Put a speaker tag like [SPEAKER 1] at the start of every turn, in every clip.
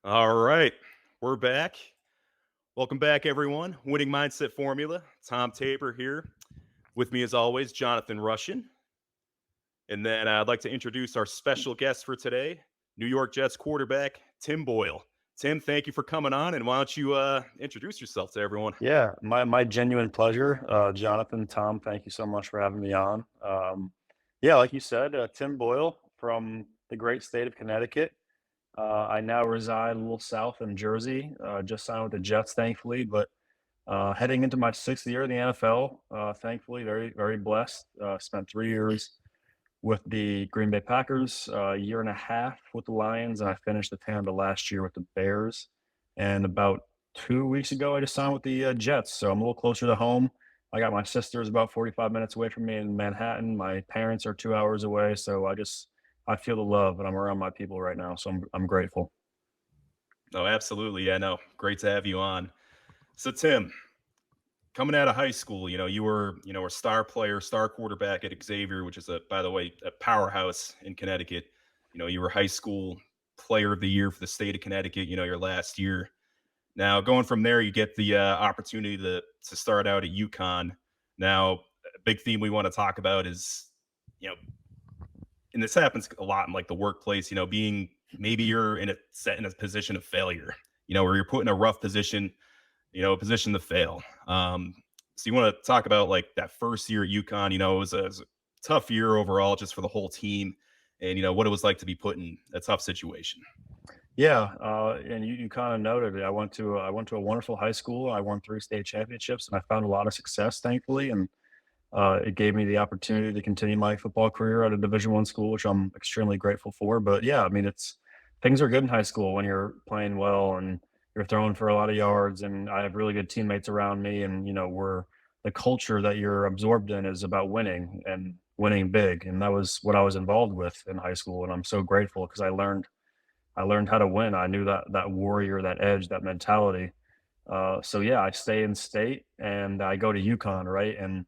[SPEAKER 1] All right, we're back. Welcome back, everyone. Winning Mindset Formula. Tom Tabor here. With me, as always, Jonathan Russian. And then I'd like to introduce our special guest for today, New York Jets quarterback Tim Boyle. Tim, thank you for coming on. And why don't you introduce yourself to everyone?
[SPEAKER 2] Yeah, my genuine pleasure, Jonathan, Tom. Thank you so much for having me on. Yeah, like you said, Tim Boyle from the great state of Connecticut. I now reside a little south in Jersey. Just signed with the Jets, thankfully, but heading into my sixth year in the NFL. Thankfully, very blessed. Spent 3 years with the Green Bay Packers, a year and a half with the Lions, and I finished the tail end of last year with the Bears. And about 2 weeks ago, I just signed with the Jets, so I'm a little closer to home. I got my sisters about 45 minutes away from me in Manhattan. My parents are 2 hours away, so I feel the love, and I'm around my people right now, so I'm grateful.
[SPEAKER 1] Oh, absolutely. Yeah, no, great to have you on. So, Tim, coming out of high school, you were, a star player, star quarterback at Xavier, which is by the way, a powerhouse in Connecticut. You were high school player of the year for the state of Connecticut, your last year. Now, going from there, you get the opportunity to start out at UConn. Now, a big theme we want to talk about is, you know, and this happens a lot in like the workplace, being maybe you're set in a position of failure, where you're put in a rough position, a position to fail. So you want to talk about like that first year at UConn, it was a tough year overall just for the whole team and, what it was like to be put in a tough situation.
[SPEAKER 2] Yeah, and you kind of noted it. I went to a wonderful high school. I won 3 state championships, and I found a lot of success, thankfully. And it gave me the opportunity to continue my football career at a Division I school, which I'm extremely grateful for. But yeah, I mean, it's things are good in high school when you're playing well and you're throwing for a lot of yards. And I have really good teammates around me, and we're the culture that you're absorbed in is about winning and winning big. And that was what I was involved with in high school, and I'm so grateful because I learned how to win. I knew that warrior, that edge, that mentality. So yeah, I stay in state and I go to UConn, right? And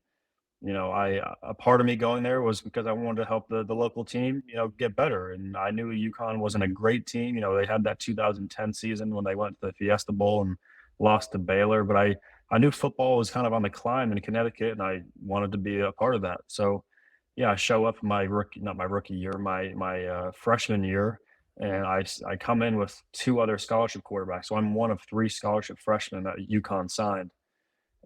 [SPEAKER 2] I a part of me going there was because I wanted to help the local team, get better. And I knew UConn wasn't a great team. They had that 2010 season when they went to the Fiesta Bowl and lost to Baylor. But I knew football was kind of on the climb in Connecticut, and I wanted to be a part of that. So yeah, I show up my rookie, not my rookie year, my freshman year, and I come in with two other scholarship quarterbacks. So I'm one of three scholarship freshmen that UConn signed,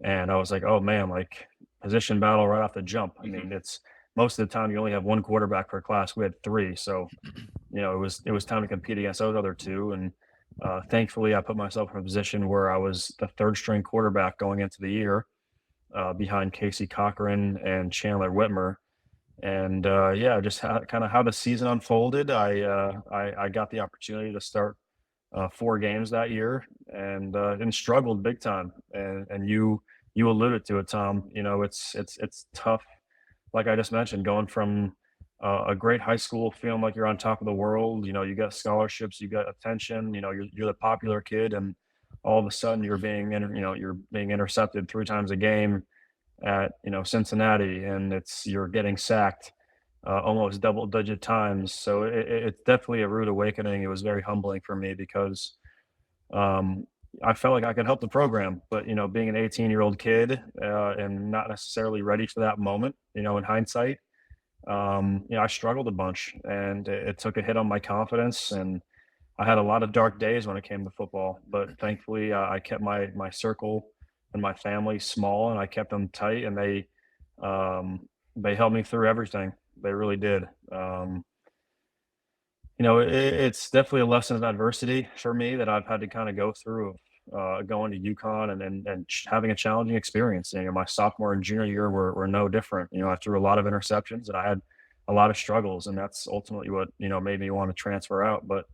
[SPEAKER 2] and I was like, oh man, like position battle right off the jump. I
[SPEAKER 1] Mhm.
[SPEAKER 2] mean, it's most of the time you only have one quarterback per class. We had three, so it was time to compete against those other two, and thankfully I put myself in a position where I was the third string quarterback going into the year, behind Casey Cochran and Chandler Whitmer. And yeah, just kind of how the season unfolded. I got the opportunity to start 4 games that year, and struggled big time. And you alluded to it, Tom. It's tough. Like I just mentioned, going from a great high school, feeling like you're on top of the world. You got scholarships, you got attention. You're the popular kid, and all of a sudden you're being intercepted 3 times a game at Cincinnati, and you're getting sacked almost double digit times. So it's definitely a rude awakening. It was very humbling for me because um, I felt like I could help the program, but being an 18-year-old kid and not necessarily ready for that moment, in hindsight, I struggled a bunch, and it took a hit on my confidence, and I had a lot of dark days when it came to football. But thankfully, I kept my circle and my family small, and I kept them tight, and they helped me through everything. They really did. It's definitely a lesson of adversity for me that I've had to kind of go through, going to UConn and having a challenging experience. My sophomore and junior year were no different. I threw a lot of interceptions and I had a lot of struggles, and that's ultimately what made me want to transfer out. But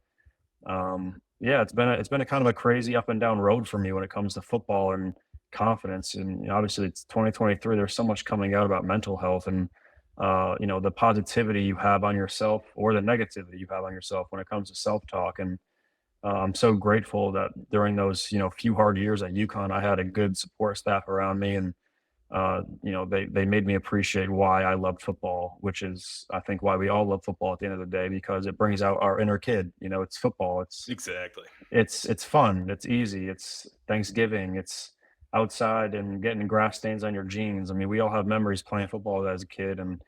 [SPEAKER 2] yeah, it's been a kind of a crazy up and down road for me when it comes to football and confidence. And obviously, it's 2023. There's so much coming out about mental health and the positivity you have on yourself or the negativity you have on yourself when it comes to self talk. And I'm so grateful that during those few hard years at UConn, I had a good support staff around me, and they made me appreciate why I loved football, which is I think why we all love football at the end of the day because it brings out our inner kid. It's football.
[SPEAKER 1] Exactly.
[SPEAKER 2] It's fun. It's easy. It's Thanksgiving. It's outside and getting grass stains on your jeans. I mean, we all have memories playing football as a kid, and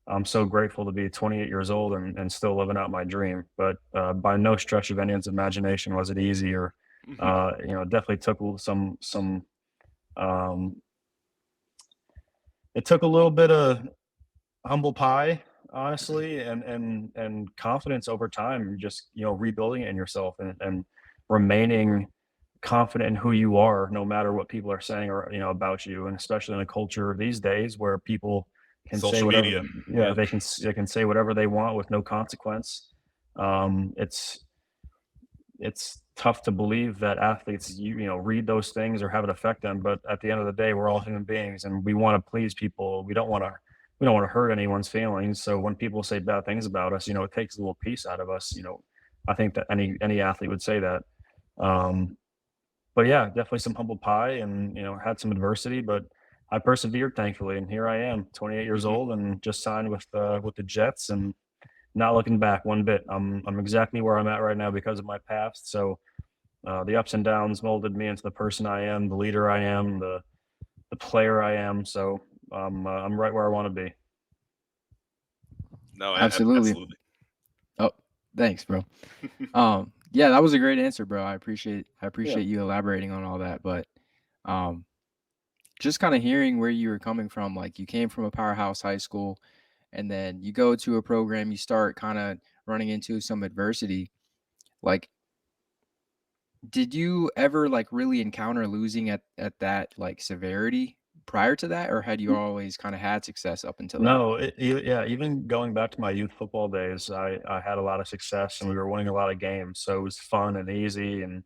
[SPEAKER 2] I'm so grateful to be 28 years old and still living out my dream. But by no stretch of anyone's imagination was it easy, or
[SPEAKER 1] Mhm.
[SPEAKER 2] it definitely took some. Um, it took a little bit of humble pie, honestly, and confidence over time, just rebuilding it in yourself and remaining confident in who you are, no matter what people are saying or about you, and especially in a culture these days where people can say
[SPEAKER 1] Social
[SPEAKER 2] whatever.
[SPEAKER 1] media.
[SPEAKER 2] Yeah,
[SPEAKER 1] Yep.
[SPEAKER 2] they can say whatever they want with no consequence. It's tough to believe that athletes read those things or have it affect them, but at the end of the day we're all human beings and we want to please people. We don't want to hurt anyone's feelings, so when people say bad things about us, it takes a little piece out of us. I think that any athlete would say that. um but yeah, definitely some humble pie and had some adversity, but I persevered, thankfully, and here I am, 28 years
[SPEAKER 1] Mhm.
[SPEAKER 2] old, and just signed with the Jets, and not looking back one bit. I'm exactly where I'm at right now because of my past. So the ups and downs molded me into the person I am, the leader I am, the player I am. So I'm right where I want to be.
[SPEAKER 1] No,
[SPEAKER 3] Absolutely.
[SPEAKER 1] absolutely.
[SPEAKER 3] Oh, thanks, bro. Yeah, that was a great answer, bro. I
[SPEAKER 2] Yeah.
[SPEAKER 3] appreciate you elaborating on all that. But um, just kind of hearing where you were coming from, like you came from a powerhouse high school, and then you go to a program, you start kind of running into some adversity. Like, did you ever like really encounter losing at that like severity prior to that, or had you always kind of had success up until that?
[SPEAKER 2] No, yeah, even going back to my youth football days, I had a lot of success and we were winning a lot of games. So it was fun and easy. And,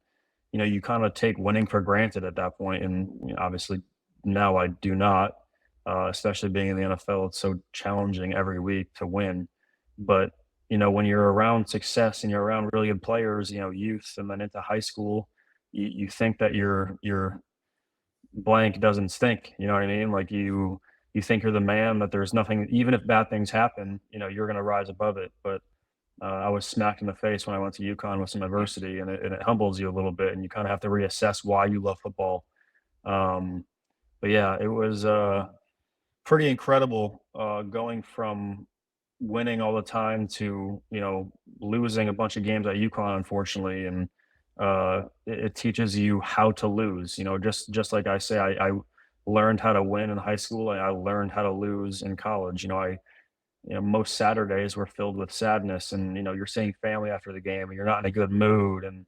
[SPEAKER 2] you kind of take winning for granted at that point. And obviously now I do not, especially being in the NFL. It's so challenging every week to win. But, when you're around success and you're around really good players, youth and then into high school, you think that you're blank doesn't stink. You know what I mean? Like you think you're the man, that there's nothing, even if bad things happen, you're gonna rise above it. But I was smacked in the face when I went to UConn with some adversity, and it humbles you a little bit, and you kind of have to reassess why you love football. Um, but yeah, it was pretty incredible going from winning all the time to losing a bunch of games at UConn, unfortunately, and it teaches you how to lose. Just like I say, I learned how to win in high school, and I learned how to lose in college. Most Saturdays were filled with sadness, and you're seeing family after the game, and you're not in a good mood, and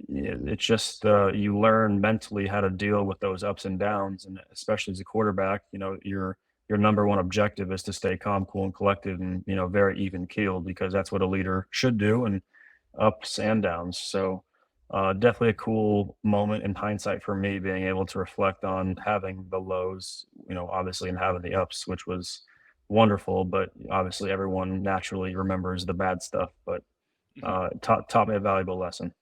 [SPEAKER 2] it's just you learn mentally how to deal with those ups and downs, and especially as a quarterback, your number one objective is to stay calm, cool, and collected, and very even keeled, because that's what a leader should do, and ups and downs. So definitely a cool moment in hindsight for me, being able to reflect on having the lows, obviously, and having the ups, which was wonderful. But obviously, everyone naturally remembers the bad stuff. But
[SPEAKER 1] Mhm.
[SPEAKER 2] taught me a valuable lesson.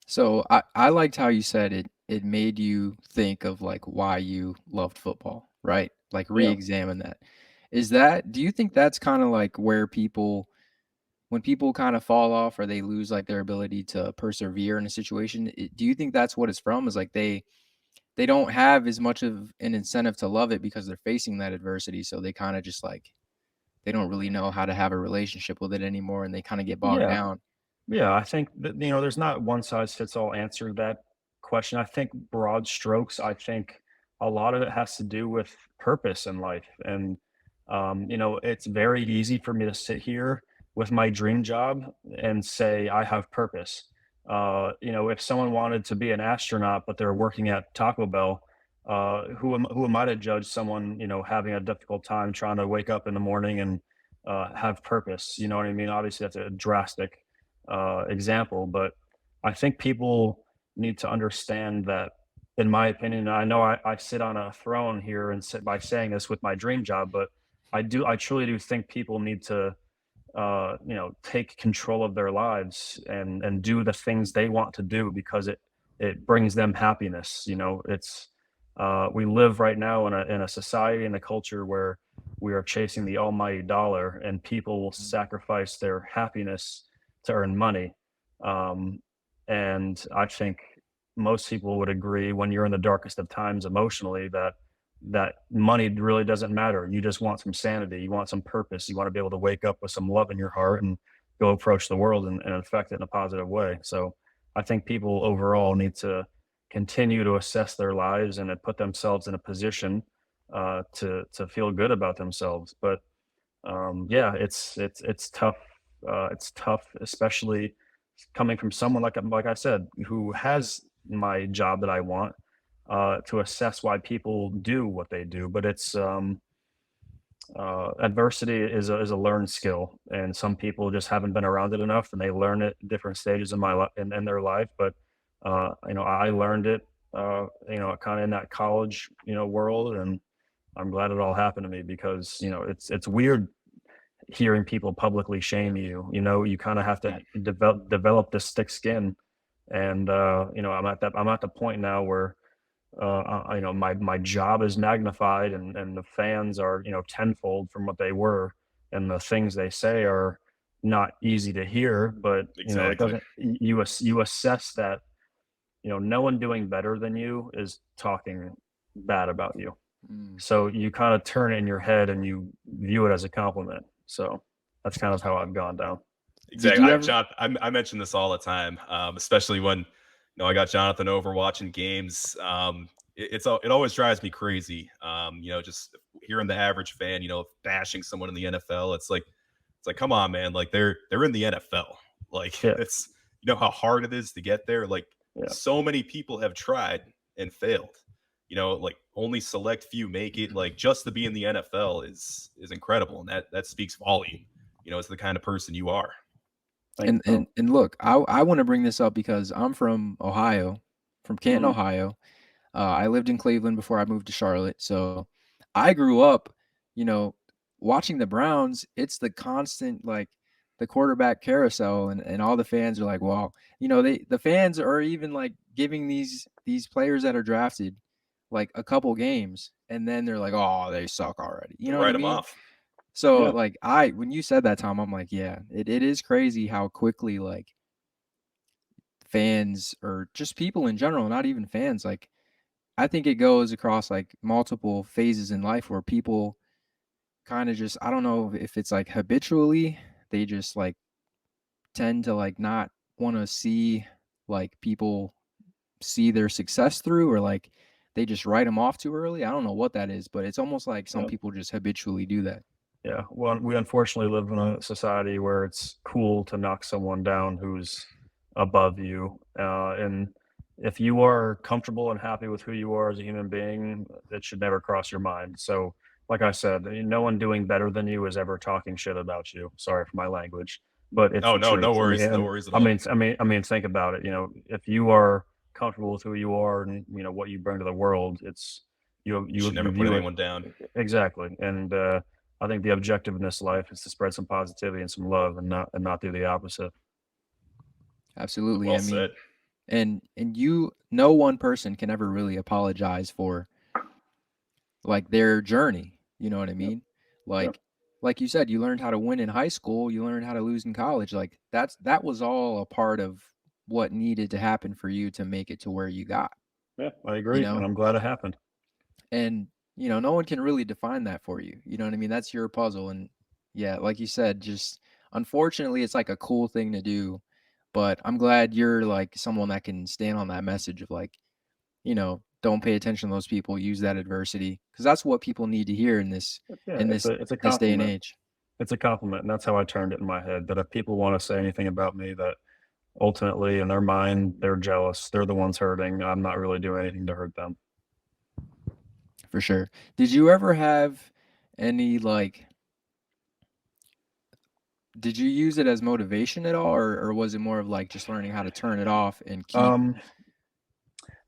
[SPEAKER 3] So I liked how you said it made you think of like why you loved football, right? Like
[SPEAKER 2] Yeah.
[SPEAKER 3] re-examine that. Do you think that's kind of like where people when people kind of fall off or they lose like their ability to persevere in a situation, do you think that's what it's from? Is like they don't have as much of an incentive to love it because they're facing that adversity, so they kind of just like they don't really know how to have a relationship with it anymore and they kind of get bogged
[SPEAKER 2] Yeah.
[SPEAKER 3] down.
[SPEAKER 2] Yeah, I think that there's not one size fits all answer to that question. I think broad strokes. I think a lot of it has to do with purpose in life, and it's very easy for me to sit here with my dream job and say I have purpose. If someone wanted to be an astronaut but they're working at Taco Bell, who am I to judge someone having a difficult time trying to wake up in the morning and have purpose? You know what I mean? Obviously, that's a drastic example, but I think people need to understand that, in my opinion, I know I sit on a throne here and sit by saying this with my dream job, but I truly do think people need to, take control of their lives and do the things they want to do because it brings them happiness. It's We live right now in a society and a culture where we are chasing the almighty dollar, and people will sacrifice their happiness to earn money. Um, and I think most people would agree when you're in the darkest of times emotionally that money really doesn't matter. You just want some sanity, you want some purpose, you want to be able to wake up with some love in your heart and go approach the world and affect it in a positive way. So I think people overall need to continue to assess their lives and to put themselves in a position to feel good about themselves. But yeah, it's tough. It's tough, especially coming from someone like I said, who has my job that I want, to assess why people do what they do. But it's adversity is a learned skill, and some people just haven't been around it enough, and they learn it at different stages in in their life. But I learned it, kind of in that college, world, and I'm glad it all happened to me because it's weird hearing people publicly shame you. You kind of have to develop this thick skin, and I'm at the point now where my job is magnified, and the fans are tenfold from what they were, and the things they say are not easy to hear. But it
[SPEAKER 1] Exactly.
[SPEAKER 2] doesn't. You assess that no one doing better than you is talking bad about you,
[SPEAKER 3] Mm.
[SPEAKER 2] so you kind of turn it in your head and you view it as a compliment. So that's kind of how I've gone down.
[SPEAKER 3] Did
[SPEAKER 1] Exactly.
[SPEAKER 3] you ever?
[SPEAKER 1] I mention this all the time, especially when I got Jonathan over watching games. It always drives me crazy. Just hearing the average fan, bashing someone in the NFL. It's like, come on, man. Like they're in the NFL. Like
[SPEAKER 2] Yeah,
[SPEAKER 1] it's how hard it is to get there. Like
[SPEAKER 2] yeah,
[SPEAKER 1] so many people have tried and failed. Like only select few make it. Like just to be in the NFL is incredible, and that speaks volume. As the kind of person you are.
[SPEAKER 2] thank
[SPEAKER 3] And
[SPEAKER 2] you, Tom.
[SPEAKER 3] look, I want to bring this up because I'm from Ohio, from Canton,
[SPEAKER 2] Mhm.
[SPEAKER 3] Ohio. I lived in Cleveland before I moved to Charlotte, so I grew up, you know, watching the Browns. It's the constant like the quarterback carousel, and all the fans are like, "Wow," the fans are even like giving these players that are drafted like a couple games, and then they're like, "Oh, they suck already." You
[SPEAKER 1] To
[SPEAKER 3] know what I
[SPEAKER 1] write them
[SPEAKER 3] mean?
[SPEAKER 1] off.
[SPEAKER 3] So
[SPEAKER 2] Yeah,
[SPEAKER 3] like I when you said that, Tom, I'm like, yeah, it is crazy how quickly like fans or just people in general, not even fans, like I think it goes across like multiple phases in life where people kind of just I don't know if it's like habitually they just like tend to like not want to see like people see their success through or like they just write them off too early. I don't know what that is, but it's almost like some
[SPEAKER 2] yeah.
[SPEAKER 3] people just habitually do that.
[SPEAKER 2] Yeah, well, we unfortunately live in a society where it's cool to knock someone down who's above you. And if you are comfortable and happy with who you are as a human being, it should never cross your mind. So, like I said, no one doing better than you is ever talking shit about you. Sorry for my language, but it's
[SPEAKER 1] Oh
[SPEAKER 2] the
[SPEAKER 1] no,
[SPEAKER 2] truth.
[SPEAKER 1] no
[SPEAKER 2] I mean,
[SPEAKER 1] worries, no
[SPEAKER 2] and
[SPEAKER 1] worries at all.
[SPEAKER 2] think about it. If you are comfortable with who you are and what you bring to the world, it's
[SPEAKER 1] You should never
[SPEAKER 2] you
[SPEAKER 1] put
[SPEAKER 2] view it
[SPEAKER 1] anyone down.
[SPEAKER 2] exactly. And I think the objective in this life is to spread some positivity and some love, and not do the opposite.
[SPEAKER 3] Absolutely.
[SPEAKER 1] Well
[SPEAKER 3] I mean,
[SPEAKER 1] said.
[SPEAKER 3] and no one person can ever really apologize for like their journey. You know what I
[SPEAKER 2] Yep.
[SPEAKER 3] mean?
[SPEAKER 2] Yep.
[SPEAKER 3] Like you said, you learned how to win in high school, you learned how to lose in college. Like that was all a part of what needed to happen for you to make it to where you got,
[SPEAKER 2] Yeah, I
[SPEAKER 3] you
[SPEAKER 2] agree, and
[SPEAKER 3] know?
[SPEAKER 2] I'm glad it happened.
[SPEAKER 3] And no one can really define that for you. You know what I mean? That's your puzzle. And yeah, like you said, just unfortunately it's like a cool thing to do, but I'm glad you're like someone that can stand on that message of like, don't pay attention to those people, use that adversity because that's what people need to hear in this
[SPEAKER 2] Yeah,
[SPEAKER 3] in this
[SPEAKER 2] it's a
[SPEAKER 3] this day and
[SPEAKER 2] compliment.
[SPEAKER 3] age.
[SPEAKER 2] It's a compliment, and that's how I turned it in my head. That if people want to say anything about me, that ultimately in their mind they're jealous, they're the ones hurting. I'm not really doing anything to hurt them.
[SPEAKER 3] For sure. Did you ever have any like did you use it as motivation at all or was it more of like just learning how to turn it off and keep
[SPEAKER 2] Um,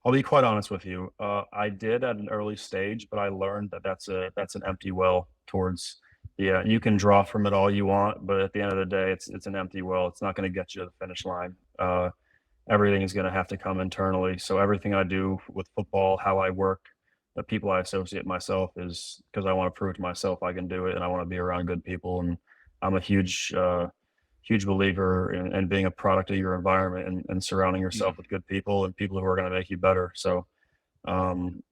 [SPEAKER 2] I'll be quite honest with you. I did at an early stage, but I learned that that's an empty well towards. Yeah, you can draw from it all you want, but at the end of the day, it's an empty well. It's not going to get you to the finish line. Everything is going to have to come internally. So everything I do with football, how I work, the people I associate myself is because I want to prove to myself I can do it, and I want to be around good people. And I'm a huge believer in being a product of your environment and surrounding
[SPEAKER 1] Mhm.
[SPEAKER 2] yourself with good people and people who are going to make you better. So, um,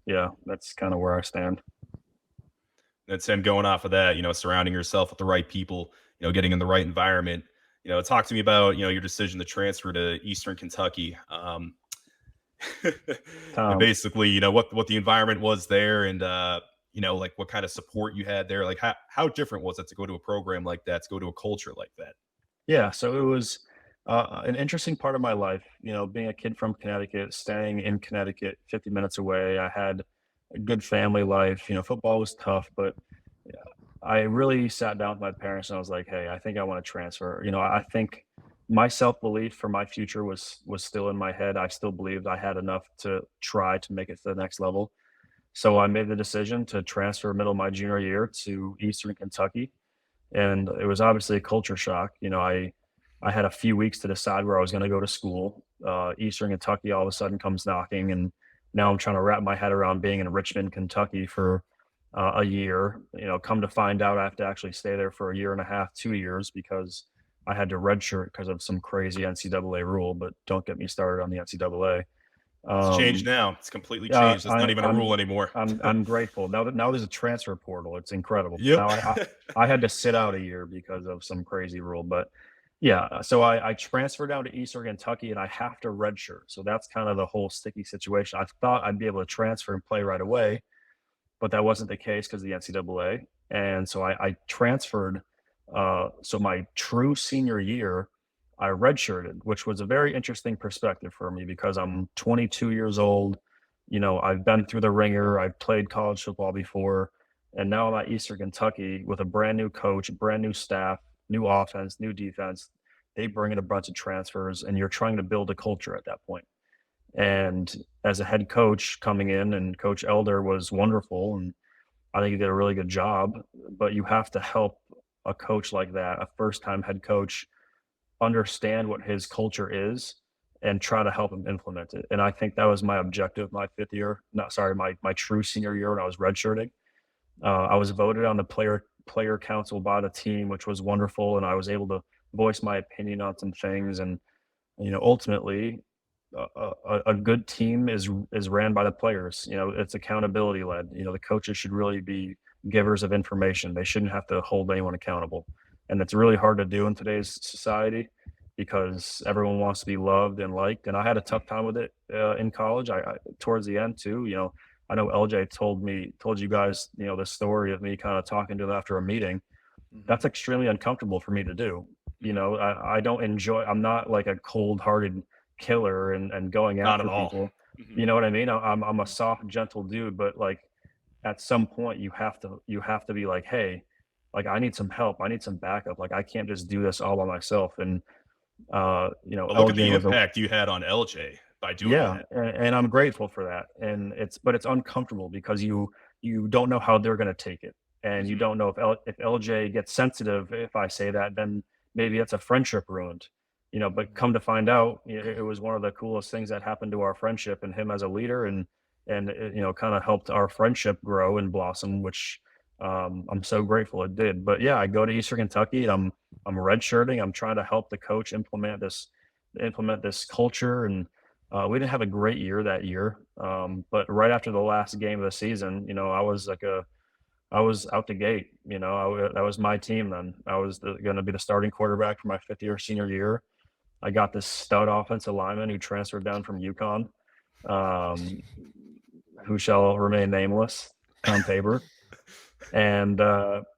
[SPEAKER 2] yeah, that's kind of where I stand.
[SPEAKER 1] That's him going off of that, surrounding yourself with the right people, getting in the right environment. Talk to me about, your decision to transfer to Eastern Kentucky. And
[SPEAKER 2] Tom,
[SPEAKER 1] basically, what the environment was there and like what kind of support you had there. Like how different was it to go to a program like that, to go to a culture like that?
[SPEAKER 2] yeah, so it was an interesting part of my life. Being a kid from Connecticut, staying in Connecticut, 50 minutes away. I had a good family life. Football was tough, but yeah, I really sat down with my parents and I was like, "Hey, I think I want to transfer." I think my self belief for my future was still in my head. I still believed I had enough to try to make it to the next level. So I made the decision to transfer middle of my junior year to Eastern Kentucky, and it was obviously a culture shock. I had a few weeks to decide where I was going to go to school. Eastern Kentucky all of a sudden comes knocking, and now I'm trying to wrap my head around being in Richmond, Kentucky for a year. Come to find out, I have to actually stay there for a year and a half, 2 years, because I had to redshirt because of some crazy NCAA rule. But don't get me started on the NCAA.
[SPEAKER 1] It's changed
[SPEAKER 2] Um,
[SPEAKER 1] now. It's completely
[SPEAKER 2] yeah,
[SPEAKER 1] changed. It's not even a rule anymore.
[SPEAKER 2] I'm grateful now that now there's a transfer portal. It's incredible.
[SPEAKER 1] Yep.
[SPEAKER 2] Now I had to sit out a year because of some crazy rule, but yeah. So I transferred down to Eastern Kentucky, and I have to redshirt. So that's kind of the whole sticky situation. I thought I'd be able to transfer and play right away, but that wasn't the case because of the NCAA. And so I transferred. So my true senior year, I redshirted, which was a very interesting perspective for me because I'm 22 years old. I've been through the ringer. I've played college football before, and now I'm at Eastern Kentucky with a brand new coach, brand new staff, new offense, new defense. They bring in a bunch of transfers, and you're trying to build a culture at that point. And as a head coach coming in, and Coach Elder was wonderful, and I think he did a really good job. But you have to help a coach like that, a first time head coach, understand what his culture is and try to help him implement it. And I think that was my objective my fifth year, not sorry, my true senior year when I was redshirting. I was voted on the player council by the team, which was wonderful, and I was able to voice my opinion on some things. And ultimately, a good team is ran by the players. It's accountability led. The coaches should really be givers of information. They shouldn't have to hold anyone accountable, and it's really hard to do in today's society because everyone wants to be loved and liked. And I had a tough time with it in college. I towards the end too. I know LJ told you guys the story of me kind of talking to them after a meeting.
[SPEAKER 3] Mhm.
[SPEAKER 2] That's extremely uncomfortable for me to do. I don't enjoy. I'm not like a cold hearted killer and going
[SPEAKER 1] Not at
[SPEAKER 2] after
[SPEAKER 1] all.
[SPEAKER 2] people.
[SPEAKER 1] Mhm.
[SPEAKER 2] You know what I mean? I'm a soft, gentle dude, but like at some point you have to be like, hey, like I need some help. I need some backup. Like I can't just do this all by myself. And
[SPEAKER 1] But look at
[SPEAKER 2] LJ
[SPEAKER 1] the
[SPEAKER 2] was a
[SPEAKER 1] impact you had on LJ by doing
[SPEAKER 2] yeah,
[SPEAKER 1] that.
[SPEAKER 2] and I'm grateful for that. And it's uncomfortable because you don't know how they're gonna take it, and you
[SPEAKER 1] Mhm.
[SPEAKER 2] don't know if LJ gets sensitive if I say that, then maybe it's a friendship ruined. But
[SPEAKER 3] Mhm.
[SPEAKER 2] come to find out, it was one of the coolest things that happened to our friendship and him as a leader, and it, kind of helped our friendship grow and blossom, which I'm so grateful it did. But yeah, I go to Eastern Kentucky, and I'm redshirting. I'm trying to help the coach implement this culture. And we didn't have a great year that year, but right after the last game of the season, I was out the gate. That was my team then. I was going to be the starting quarterback for my fifth year senior year. I got this stud offensive lineman who transferred down from UConn, um, who shall remain nameless on paper. And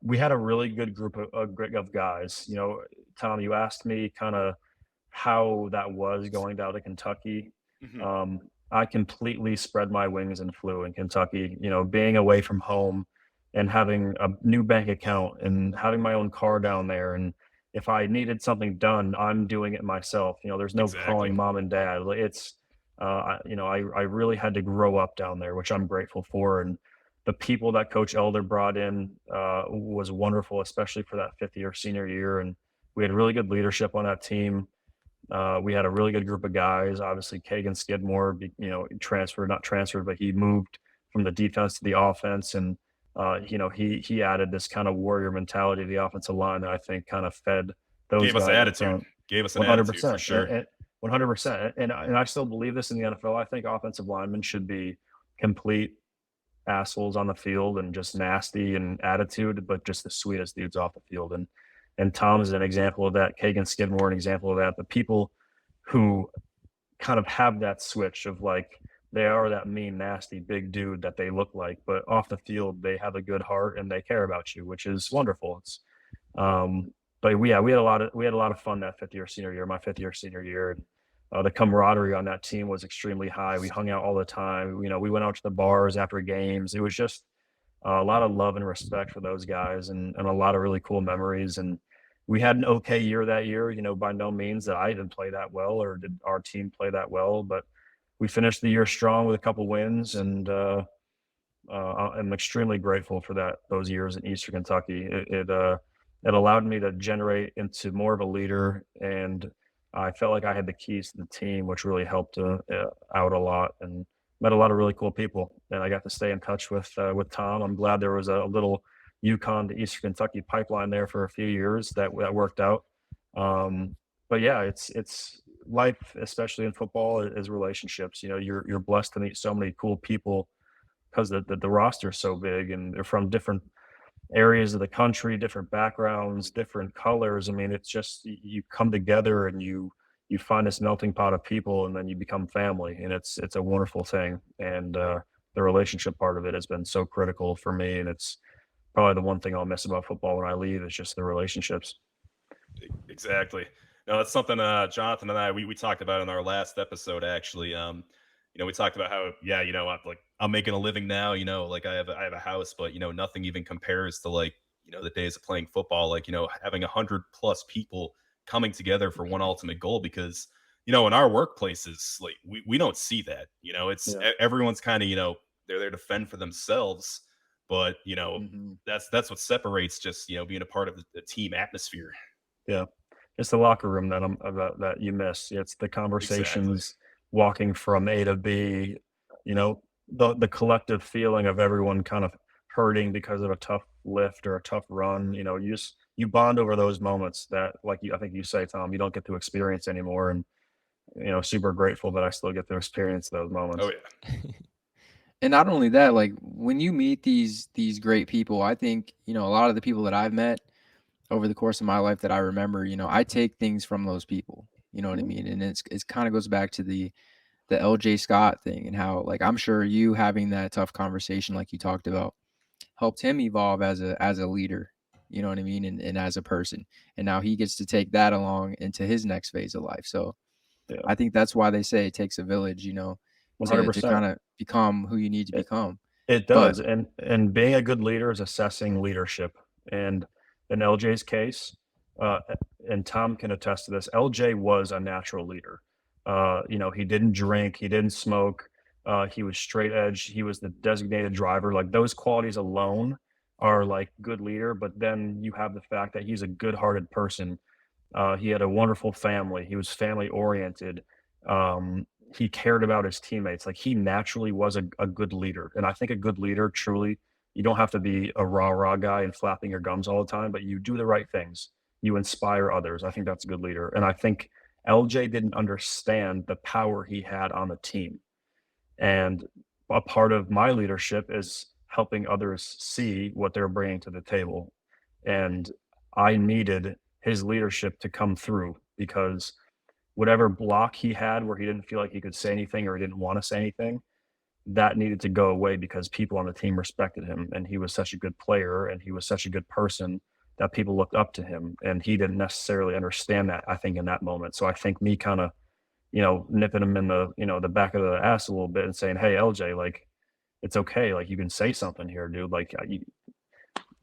[SPEAKER 2] we had a really good group of guys. Tom, you asked me kind of how that was going down to Kentucky.
[SPEAKER 1] Mhm.
[SPEAKER 2] Um, I completely spread my wings and flew in Kentucky. Being away from home and having a new bank account and having my own car down there. And if I needed something done, I'm doing it myself. There's no
[SPEAKER 1] Exactly.
[SPEAKER 2] calling mom and dad. Like, it's, I really had to grow up down there, which I'm grateful for. And the people that Coach Elder brought in was wonderful, especially for that fifth year senior year. And we had really good leadership on that team. We had a really good group of guys. Obviously, Kagan Skidmore, transferred, not transferred, but he moved from the defense to the offense. And, he added this kind of warrior mentality to the offensive line that I think kind of fed those
[SPEAKER 1] Gave us
[SPEAKER 2] guys up
[SPEAKER 1] attitude.
[SPEAKER 2] front.
[SPEAKER 1] Gave us an attitude for
[SPEAKER 2] 100%.
[SPEAKER 1] sure.
[SPEAKER 2] 100%. And I still believe this in the NFL. I think offensive linemen should be complete assholes on the field and just nasty and attitude, but just the sweetest dudes off the field. And Tom is an example of that. Kagan Skidmore, an example of that. The people who kind of have that switch of like they are that mean, nasty, big dude that they look like, but off the field they have a good heart and they care about you, which is wonderful. It's but we had a lot of fun that my 5th year senior year. And the camaraderie on that team was extremely high. We hung out all the time. We went out to the bars after games. It was just a lot of love and respect for those guys, and a lot of really cool memories. And we had an okay year that year. By no means that I didn't play that well or did our team play that well, but we finished the year strong with a couple wins, and I'm extremely grateful for those years in Eastern Kentucky. It allowed me to generate into more of a leader, and I felt like I had the keys to the team, which really helped out a lot, and met a lot of really cool people. And I got to stay in touch with Tom. I'm glad there was a little Yukon to Eastern Kentucky pipeline there for a few years that worked out. But yeah, it's life, especially in football, is relationships. You're blessed to meet so many cool people because the roster is so big, and they're from different areas of the country, different backgrounds, different colors. I mean, it's just you come together and you find this melting pot of people, and then you become family, and it's a wonderful thing. And the relationship part of it has been so critical for me, and it's probably the one thing I'll miss about football when I leave is just the relationships.
[SPEAKER 1] Exactly. No, that's something Jonathan and we talked about in our last episode actually. We talked about how I'm making a living now, like I have a house, but nothing even compares to like, the days of playing football, like, having 100+ people coming together for one ultimate goal because, in our workplaces, like we don't see that, it's
[SPEAKER 2] Yeah.
[SPEAKER 1] everyone's kind of, they're there to fend for themselves, but
[SPEAKER 3] Hmm.
[SPEAKER 1] that's what separates just, being a part of the team atmosphere.
[SPEAKER 2] Yeah. It's the locker room that you miss. It's the
[SPEAKER 1] Exactly.
[SPEAKER 2] conversations walking from A to B, the collective feeling of everyone kind of hurting because of a tough lift or a tough run. You bond over those moments that, like I think you say, Tom, you don't get to experience anymore. And, super grateful that I still get to experience those
[SPEAKER 1] Oh
[SPEAKER 2] moments.
[SPEAKER 1] yeah.
[SPEAKER 3] And not only that, like when you meet these great people, I think, a lot of the people that I've met over the course of my life that I remember, I take things from those people. You know what I
[SPEAKER 2] Mhm.
[SPEAKER 3] mean? And it's kind of goes back to the LJ Scott thing and how like I'm sure you having that tough conversation like you talked about helped him evolve as a leader. You know what I mean? And as a person. And now he gets to take that along into his next phase of life. So
[SPEAKER 2] Yeah.
[SPEAKER 3] I think that's why they say it takes a village, to
[SPEAKER 2] 100%.
[SPEAKER 3] kind of become who you need to
[SPEAKER 2] It,
[SPEAKER 3] become.
[SPEAKER 2] it
[SPEAKER 3] But
[SPEAKER 2] does. And being a good leader is assessing leadership. And in LJ's case, uh, and Tom can attest to this, LJ was a natural leader. He didn't drink, he didn't smoke, he was straight edge, he was the designated driver. Like those qualities alone are like good leader. But then you have the fact that he's a good-hearted person. He had a wonderful family. He was family oriented. He cared about his teammates. Like he naturally was a good leader. And I think a good leader truly, you don't have to be a rah rah guy and flapping your gums all the time, but you do the right things. You inspire others. I think that's a good leader. And I think LJ didn't understand the power he had on the team. And a part of my leadership is helping others see what they're bringing to the table. And I needed his leadership to come through because whatever block he had where he didn't feel like he could say anything or he didn't want to say anything, that needed to go away because people on the team respected him. And he was such a good player and he was such a good person that people looked up to him. And he didn't necessarily understand that, I think, in that moment. So I think me kind of nipping him in the back of the ass a little bit and saying, "Hey, LJ, like, it's okay. Like, you can say something here, dude. Like,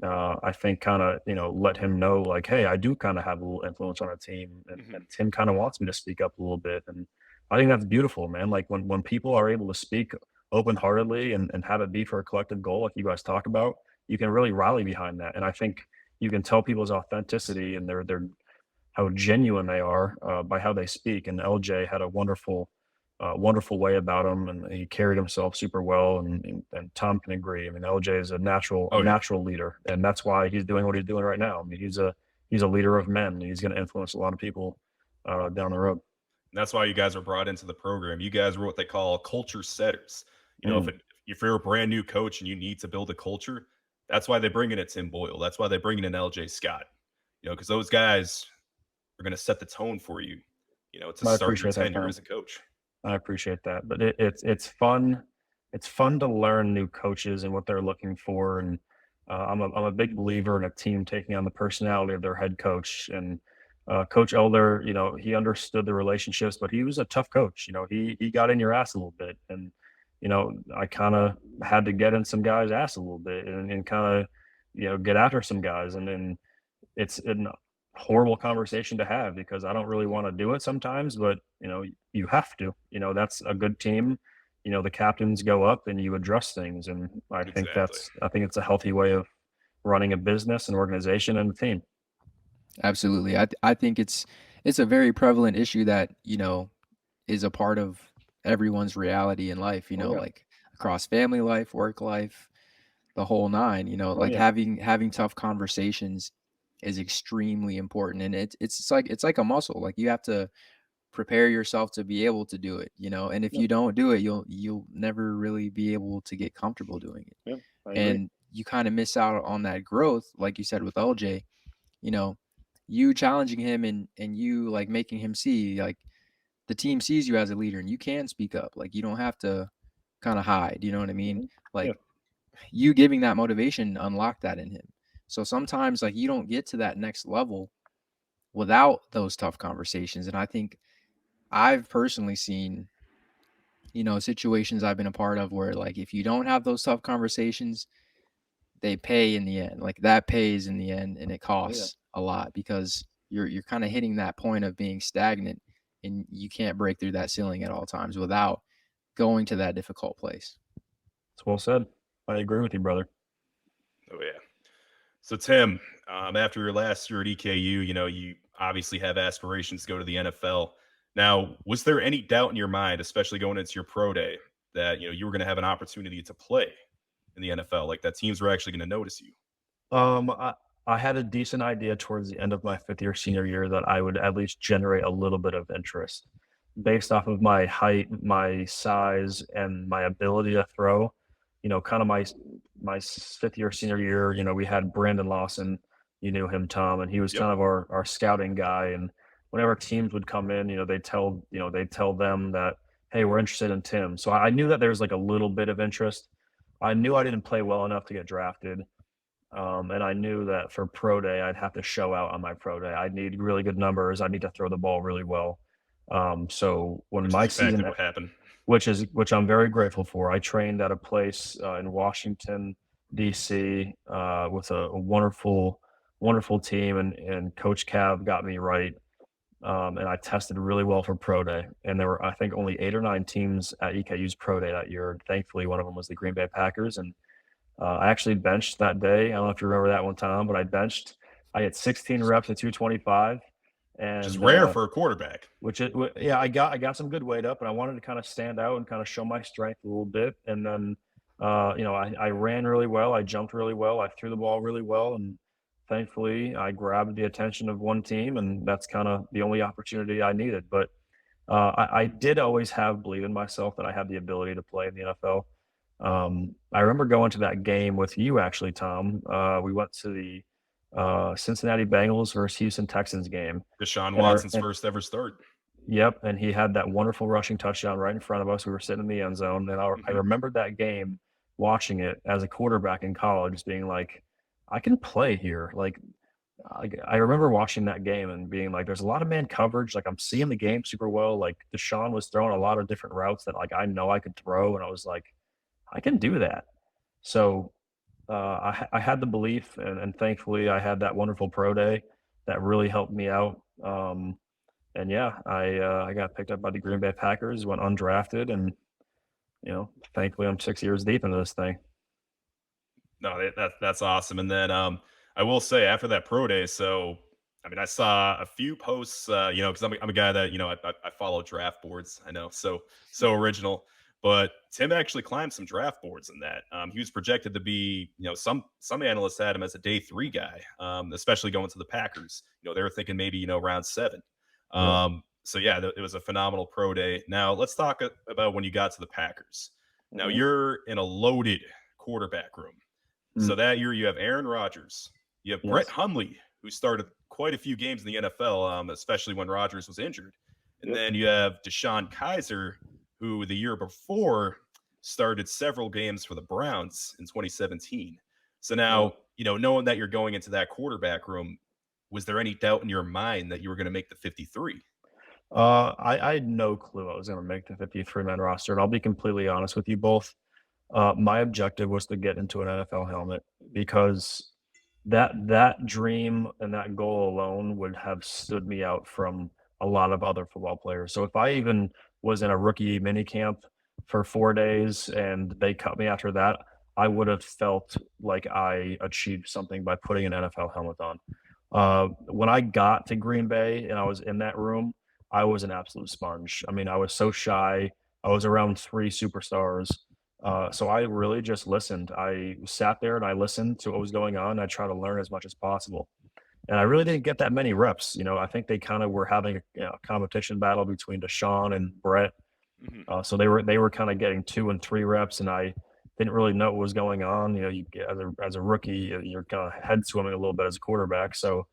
[SPEAKER 2] I think kind of, let him know, like, hey, I do kind of have a little influence on a team, and
[SPEAKER 1] Mhm.
[SPEAKER 2] Tim kind of wants me to speak up a little bit, and I think that's beautiful, man. Like when people are able to speak open heartedly and have it be for a collective goal, like you guys talk about, you can really rally behind that, and I think you can tell people's authenticity and their how genuine they are by how they speak. And LJ had a wonderful wonderful way about him, and he carried himself super well. And Tom can agree. I mean, LJ is a
[SPEAKER 1] Oh yeah.
[SPEAKER 2] natural leader, and that's why he's doing what he's doing right now. I mean, he's a leader of men. And he's going to influence a lot of people down the road.
[SPEAKER 1] And that's why you guys were brought into the program. You guys were what they call culture setters. You know,
[SPEAKER 2] Mm,
[SPEAKER 1] if you're a brand new coach and you need to build a culture, that's why they bring in a Tim Boyle. That's why they bring in LJ Scott. You know, because those guys are going to set the tone for you. You know, to
[SPEAKER 2] I
[SPEAKER 1] start your
[SPEAKER 2] appreciate that,
[SPEAKER 1] tenure
[SPEAKER 2] Tom.
[SPEAKER 1] as a coach.
[SPEAKER 2] I appreciate that, but it's fun. It's fun to learn new coaches and what they're looking for, and I'm a big believer in a team taking on the personality of their head coach. And Coach Elder, he understood the relationships, but he was a tough coach. He got in your ass a little bit, and I kind of had to get in some guys' ass a little bit, and kind of get after some guys, and then it's a horrible conversation to have because I don't really want to do it sometimes, but you have to. That's a good team. The captains go up and you address things, and
[SPEAKER 1] Exactly.
[SPEAKER 2] I think it's a healthy way of running a business, an organization, and a team.
[SPEAKER 3] Absolutely. I think it's a very prevalent issue that, is a part of everyone's reality in life,
[SPEAKER 2] Oh yeah,
[SPEAKER 3] like across family life, work life, the whole nine,
[SPEAKER 2] oh
[SPEAKER 3] like
[SPEAKER 2] yeah,
[SPEAKER 3] having tough conversations is extremely important. And it's like a muscle. Like you have to prepare yourself to be able to do it, and if
[SPEAKER 2] yep,
[SPEAKER 3] you don't do it, you'll never really be able to get comfortable doing it.
[SPEAKER 2] yep. I agree.
[SPEAKER 3] And you kind of miss out on that growth, like you said with LJ, you know, you challenging him and you like making him see like the team sees you as a leader and you can speak up. Like you don't have to kind of hide, you know what I mean?
[SPEAKER 2] Hmm. Yeah,
[SPEAKER 3] Like you giving that motivation unlocked that in him. So sometimes like you don't get to that next level without those tough conversations. And I think I've personally seen, situations I've been a part of where like if you don't have those tough conversations, they pay in the end. Like that pays in the end and it
[SPEAKER 2] oh yeah.
[SPEAKER 3] costs a lot because you're kind of hitting that point of being stagnant and you can't break through that ceiling at all times without going to that difficult place.
[SPEAKER 2] It's well said. I agree with you, brother.
[SPEAKER 1] Oh yeah. So Tim, after your last year at EKU, you obviously have aspirations to go to the NFL. Now, was there any doubt in your mind, especially going into your pro day, that you were going to have an opportunity to play in the NFL, like that teams were actually going to notice you?
[SPEAKER 2] Um, I, I had a decent idea towards the end of my fifth year senior year that I would at least generate a little bit of interest based off of my height, my size, and my ability to throw. Kind of my fifth year senior year. We had Brandon Lawson. You knew him, Tom, and he was
[SPEAKER 1] Yep.
[SPEAKER 2] kind of our scouting guy. And whenever teams would come in, they tell them that, hey, we're interested in Tim. So I knew that there was like a little bit of interest. I knew I didn't play well enough to get drafted. And I knew that for pro day, I'd have to show out on my pro day. I'd need really good numbers. I need to throw the ball really well. So when
[SPEAKER 1] Which
[SPEAKER 2] my
[SPEAKER 1] is exactly
[SPEAKER 2] season,
[SPEAKER 1] what happened.
[SPEAKER 2] which I'm very grateful for, I trained at a place in Washington D.C. With a wonderful, wonderful team, and Coach Cav got me right. And I tested really well for pro day. And there were, I think, only 8 or 9 teams at EKU's pro day that year. Thankfully, one of them was the Green Bay Packers, and I actually benched that day. I don't know if you remember that one, Tom, but I benched. I had 16 reps at 225,
[SPEAKER 1] Which is
[SPEAKER 2] and
[SPEAKER 1] rare for a quarterback.
[SPEAKER 2] yeah, I got some good weight up, and I wanted to kind of stand out and kind of show my strength a little bit. And then, I ran really well. I jumped really well. I threw the ball really well, and thankfully, I grabbed the attention of one team, and that's kind of the only opportunity I needed. But I did always have believe in myself that I had the ability to play in the NFL. I remember going to that game with you, actually, Tom. We went to the Cincinnati Bengals versus Houston Texans game,
[SPEAKER 1] Deshaun
[SPEAKER 2] and
[SPEAKER 1] Watson's first ever start.
[SPEAKER 2] yep, and he had that wonderful rushing touchdown right in front of us. We were sitting in the end zone, and I
[SPEAKER 1] Hmm.
[SPEAKER 2] remembered that game, watching it as a quarterback in college, being like, I can play here. Like, I remember watching that game and being like, there's a lot of man coverage. Like, I'm seeing the game super well. Like, Deshaun was throwing a lot of different routes that like I know I could throw, and I was like, I can do that. So I had the belief, and thankfully I had that wonderful pro day that really helped me out. And yeah, I got picked up by the Green Bay Packers, went undrafted, and thankfully I'm 6 years deep into this thing.
[SPEAKER 1] No, that's awesome. And then I will say after that pro day, so I mean, I saw a few posts, because I'm a guy that I follow draft boards. I know, so original. But Tim actually climbed some draft boards in that. He was projected to be, some analysts had him as a day 3 guy, especially going to the Packers. They were thinking maybe round 7.
[SPEAKER 3] Yeah.
[SPEAKER 1] So yeah, it was a phenomenal pro day. Now let's talk about when you got to the Packers. Now
[SPEAKER 2] Mhm.
[SPEAKER 1] you're in a loaded quarterback room. So
[SPEAKER 2] Mm,
[SPEAKER 1] that year you have Aaron Rodgers, you have Brett
[SPEAKER 2] yes.
[SPEAKER 1] Hundley, who started quite a few games in the NFL, especially when Rodgers was injured. And
[SPEAKER 2] Yep.
[SPEAKER 1] then you have Deshaun Kaiser, who the year before started several games for the Browns in 2017. So
[SPEAKER 2] Yep.
[SPEAKER 1] now, knowing that you're going into that quarterback room, was there any doubt in your mind that you were going to make the 53?
[SPEAKER 2] I had no clue I was going to make the 53-man roster, and I'll be completely honest with you both. My objective was to get into an NFL helmet because that dream and that goal alone would have stood me out from a lot of other football players. So if I even was in a rookie mini camp for 4 days and they cut me after that, I would have felt like I achieved something by putting an NFL helmet on. When I got to Green Bay and I was in that room, I was an absolute sponge. I mean, I was so shy. I was around 3 superstars. So I really just listened. I sat there and I listened to what was going on. I tried to learn as much as possible. And I really didn't get that many reps. I think they kind of were having a competition battle between Deshaun and Brett.
[SPEAKER 1] Mhm.
[SPEAKER 2] So they were kind of getting 2 and 3 reps, and I didn't really know what was going on. You get, as a rookie, you're kind of head swimming a little bit as a quarterback. So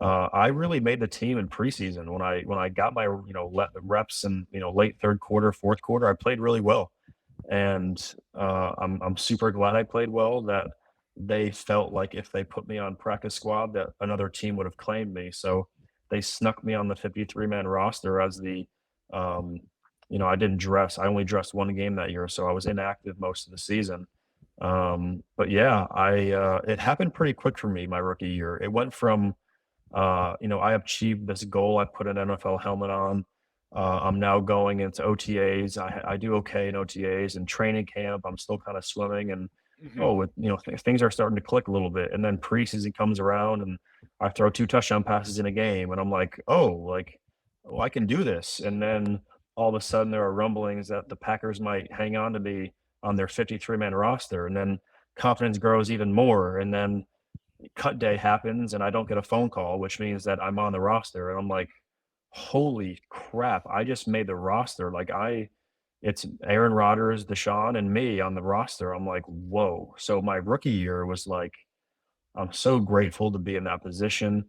[SPEAKER 2] I really made the team in preseason when I got my reps in late third quarter, fourth quarter. I played really well, and I'm super glad I played well. That they felt like if they put me on practice squad, that another team would have claimed me. So they snuck me on the 53-man roster as the um, I didn't dress. I only dressed 1 game that year, so I was inactive most of the season. But yeah, I it happened pretty quick for me my rookie year. It went from I achieved this goal. I put an NFL helmet on. I'm now going into OTAs. I do okay in OTAs and training camp. I'm still kind of swimming, and
[SPEAKER 1] Mhm.
[SPEAKER 2] things are starting to click a little bit. And then preseason comes around, and I throw 2 touchdown passes in a game, and I'm like, oh, I can do this. And then all of a sudden, there are rumblings that the Packers might hang on to me on their 53-man roster, and then confidence grows even more. And then cut day happens and I don't get a phone call, which means that I'm on the roster. And I'm like, holy crap, I just made the roster. It's Aaron Rodgers, Deshaun, and me on the roster. I'm like, whoa. So my rookie year was like, I'm so grateful to be in that position.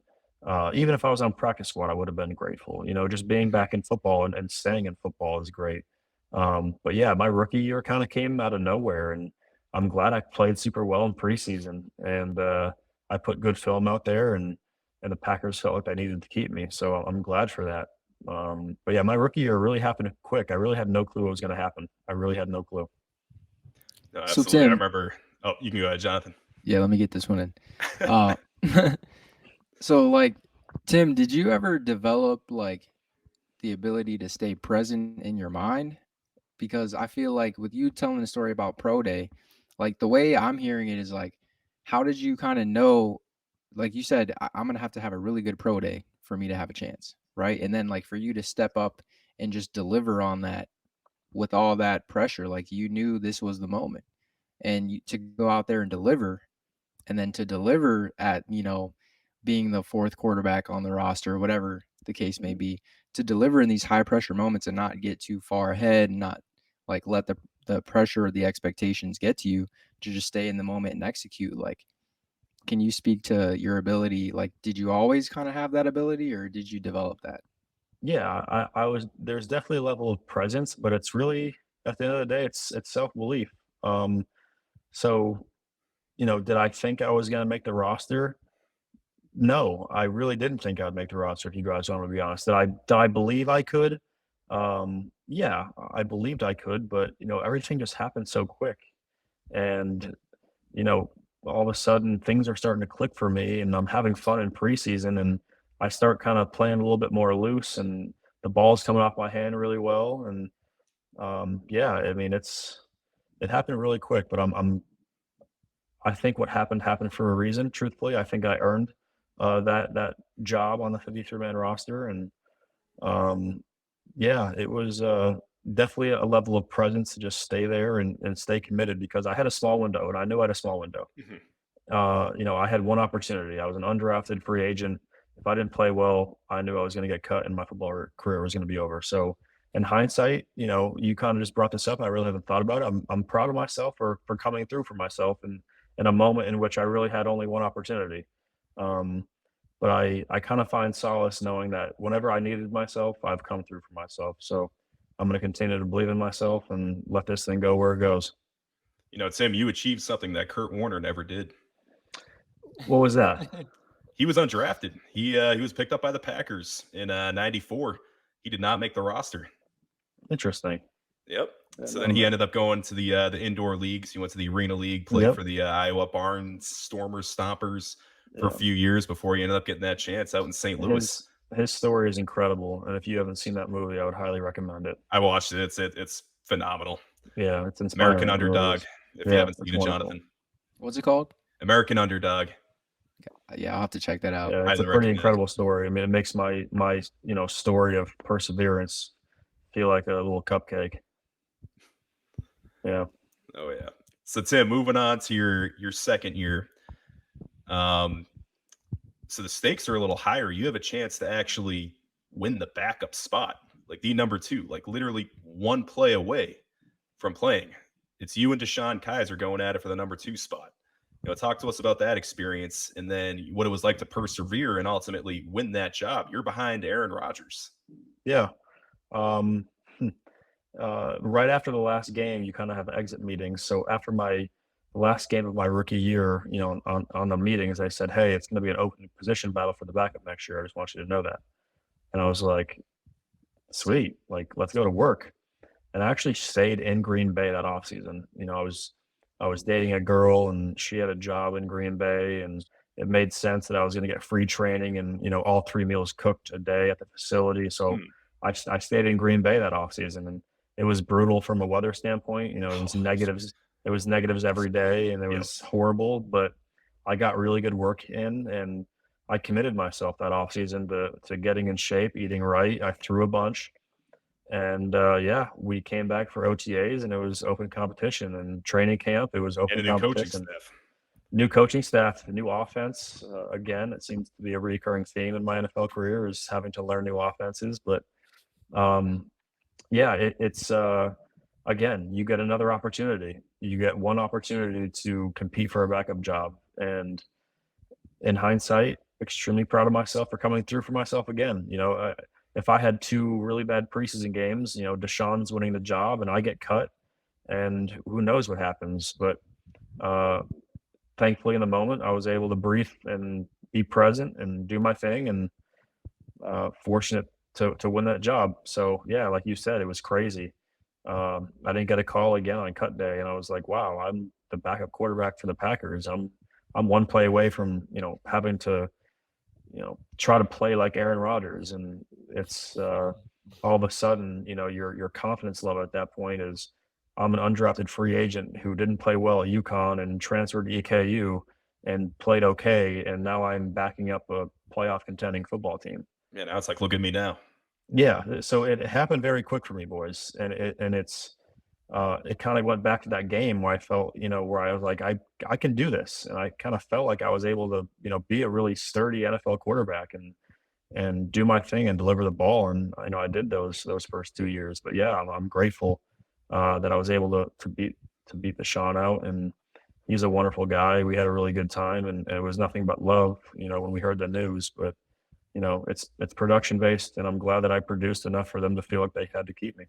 [SPEAKER 2] Even if I was on practice squad, I would have been grateful. Just being
[SPEAKER 1] Mhm.
[SPEAKER 2] back in football and staying in football is great. But yeah, my rookie year kind of came out of nowhere, and I'm glad I played super well in preseason, and I put good film out there, and the Packers felt like they needed to keep me, so I'm glad for that. But yeah, my rookie year really happened quick. I really had no clue what was going to happen. I really had no clue.
[SPEAKER 1] No,
[SPEAKER 3] So
[SPEAKER 1] absolutely. I
[SPEAKER 3] Tim,
[SPEAKER 1] remember. Oh, you can go ahead, Jonathan.
[SPEAKER 3] yeah, let me get this one in. Uh, so like, Tim, did you ever develop like the ability to stay present in your mind? Because I feel like with you telling the story about pro day, like the way I'm hearing it is like, how did you kind of know? Like you said, I'm gonna have to have a really good pro day for me to have a chance, right? And then like for you to step up and just deliver on that with all that pressure, like you knew this was the moment, and to go out there and deliver, and then to deliver at being the fourth quarterback on the roster, or whatever the case may be, to deliver in these high pressure moments and not get too far ahead and not like let the pressure or the expectations get to you, to just stay in the moment and execute. Like, can you speak to your ability? Like, did you always kind of have that ability, or did you develop that?
[SPEAKER 2] Yeah, I was there's definitely a level of presence, but it's really at the end of the day, it's self-belief. Um, so, did I think I was gonna make the roster? No, I really didn't think I'd make the roster, if you guys want me to be honest. Did I believe I could? Yeah, I believed I could, but everything just happened so quick. And, you know, all of a sudden things are starting to click for me and I'm having fun in preseason and I start kind of playing a little bit more loose and the ball's coming off my hand really well. And yeah, I mean it happened really quick, but I think what happened happened for a reason, truthfully. I think I earned that job on the 53-man roster, and yeah, it was definitely a level of presence to just stay there and stay committed because I had a small window, and I knew I had a small window.
[SPEAKER 1] Mhm.
[SPEAKER 2] I had one opportunity. I was an undrafted free agent. If I didn't play well, I knew I was going to get cut and my football career was going to be over. So, in hindsight, you kind of just brought this up. And I really haven't thought about it. I'm proud of myself for coming through for myself and in a moment in which I really had only one opportunity. Um, but I kind of find solace knowing that whenever I needed myself, I've come through for myself. So I'm going to continue to believe in myself and let this thing go where it goes.
[SPEAKER 1] Tim, you achieved something that Kurt Warner never did.
[SPEAKER 2] What was that?
[SPEAKER 1] He was undrafted. He was picked up by the Packers in '94. He did not make the roster.
[SPEAKER 2] Interesting.
[SPEAKER 1] Yep.
[SPEAKER 2] I didn't
[SPEAKER 1] So then
[SPEAKER 2] know
[SPEAKER 1] he
[SPEAKER 2] that.
[SPEAKER 1] ended up going to the indoor leagues. He went to the Arena League, played
[SPEAKER 2] Yep.
[SPEAKER 1] for the Iowa Barns Stormers Stompers for a
[SPEAKER 2] Yeah.
[SPEAKER 1] few years before he ended up getting that chance out in St. Louis.
[SPEAKER 2] His story is incredible, and if you haven't seen that movie, I would highly recommend it.
[SPEAKER 1] I watched it. It's phenomenal.
[SPEAKER 2] Yeah, it's
[SPEAKER 1] American
[SPEAKER 2] inspiring. It really
[SPEAKER 1] Underdog.
[SPEAKER 2] is.
[SPEAKER 1] If you
[SPEAKER 2] Yeah,
[SPEAKER 1] haven't
[SPEAKER 2] it's
[SPEAKER 1] seen it,
[SPEAKER 2] wonderful.
[SPEAKER 1] Jonathan.
[SPEAKER 3] What's it called?
[SPEAKER 1] American Underdog.
[SPEAKER 3] Yeah, I'll have to check that out.
[SPEAKER 2] Yeah, it's a
[SPEAKER 1] Highly
[SPEAKER 2] pretty
[SPEAKER 1] recommend.
[SPEAKER 2] incredible story. I mean, it makes my story of perseverance feel like a little cupcake. Yeah.
[SPEAKER 1] Oh yeah. So Tim, moving on to your second year. Um, so the stakes are a little higher. You have a chance to actually win the backup spot, like the number two, like literally one play away from playing. It's you and Deshaun Kaiser going at it for the number two spot. Talk to us about that experience and then what it was like to persevere and ultimately win that job. You're behind Aaron Rodgers.
[SPEAKER 2] Yeah. Um, right after the last game, you kind of have exit meetings. So after my last game of my rookie year, on the meetings, I said, "Hey, it's going to be an open position battle for the backup next year. I just want you to know that." And I was like, "Sweet, like let's go to work." And I actually stayed in Green Bay that offseason. I was dating a girl and she had a job in Green Bay, and it made sense that I was going to get free training and all three meals cooked a day at the facility. So
[SPEAKER 1] Hmm.
[SPEAKER 2] I stayed in Green Bay that offseason, and it was brutal from a weather standpoint. It was
[SPEAKER 1] Oh,
[SPEAKER 2] negatives. It was negatives every day, and it
[SPEAKER 1] yep.
[SPEAKER 2] was horrible. But I got really good work in, and I committed myself that offseason to getting in shape, eating right. I threw a bunch, and yeah, we came back for OTAs and it was open competition and training camp. It was
[SPEAKER 1] And
[SPEAKER 2] open
[SPEAKER 1] a new coaching
[SPEAKER 2] competition.
[SPEAKER 1] staff.
[SPEAKER 2] New coaching staff, new offense. Again, it seems to be a recurring theme in my NFL career is having to learn new offenses. But um, yeah, it's again, you get another opportunity. You get one opportunity to compete for a backup job, and in hindsight, extremely proud of myself for coming through for myself again. If I had two really bad preseason games, Deshaun's winning the job and I get cut, and who knows what happens. But uh, thankfully, in the moment, I was able to breathe and be present and do my thing, and fortunate to win that job. So yeah, like you said, it was crazy. I didn't get a call again on cut day, and I was like, wow, I'm the backup quarterback for the Packers. I'm one play away from having to try to play like Aaron Rodgers, and it's all of a sudden, your confidence level at that point is I'm an undrafted free agent who didn't play well at UConn and transferred to EKU and played okay, and now I'm backing up a playoff contending football team.
[SPEAKER 1] Yeah, now it's like, look at me now.
[SPEAKER 2] Yeah, so it happened very quick for me, boys, and it kind of went back to that game where I felt, where I was like, I can do this, and I kind of felt like I was able to, be a really sturdy NFL quarterback and do my thing and deliver the ball, and I did those first 2 years. But yeah, I'm grateful that I was able to beat the Sean out, and he's a wonderful guy. We had a really good time, and it was nothing but love, when we heard the news. But it's production based, and I'm glad that I produced enough for them to feel like they had to keep me.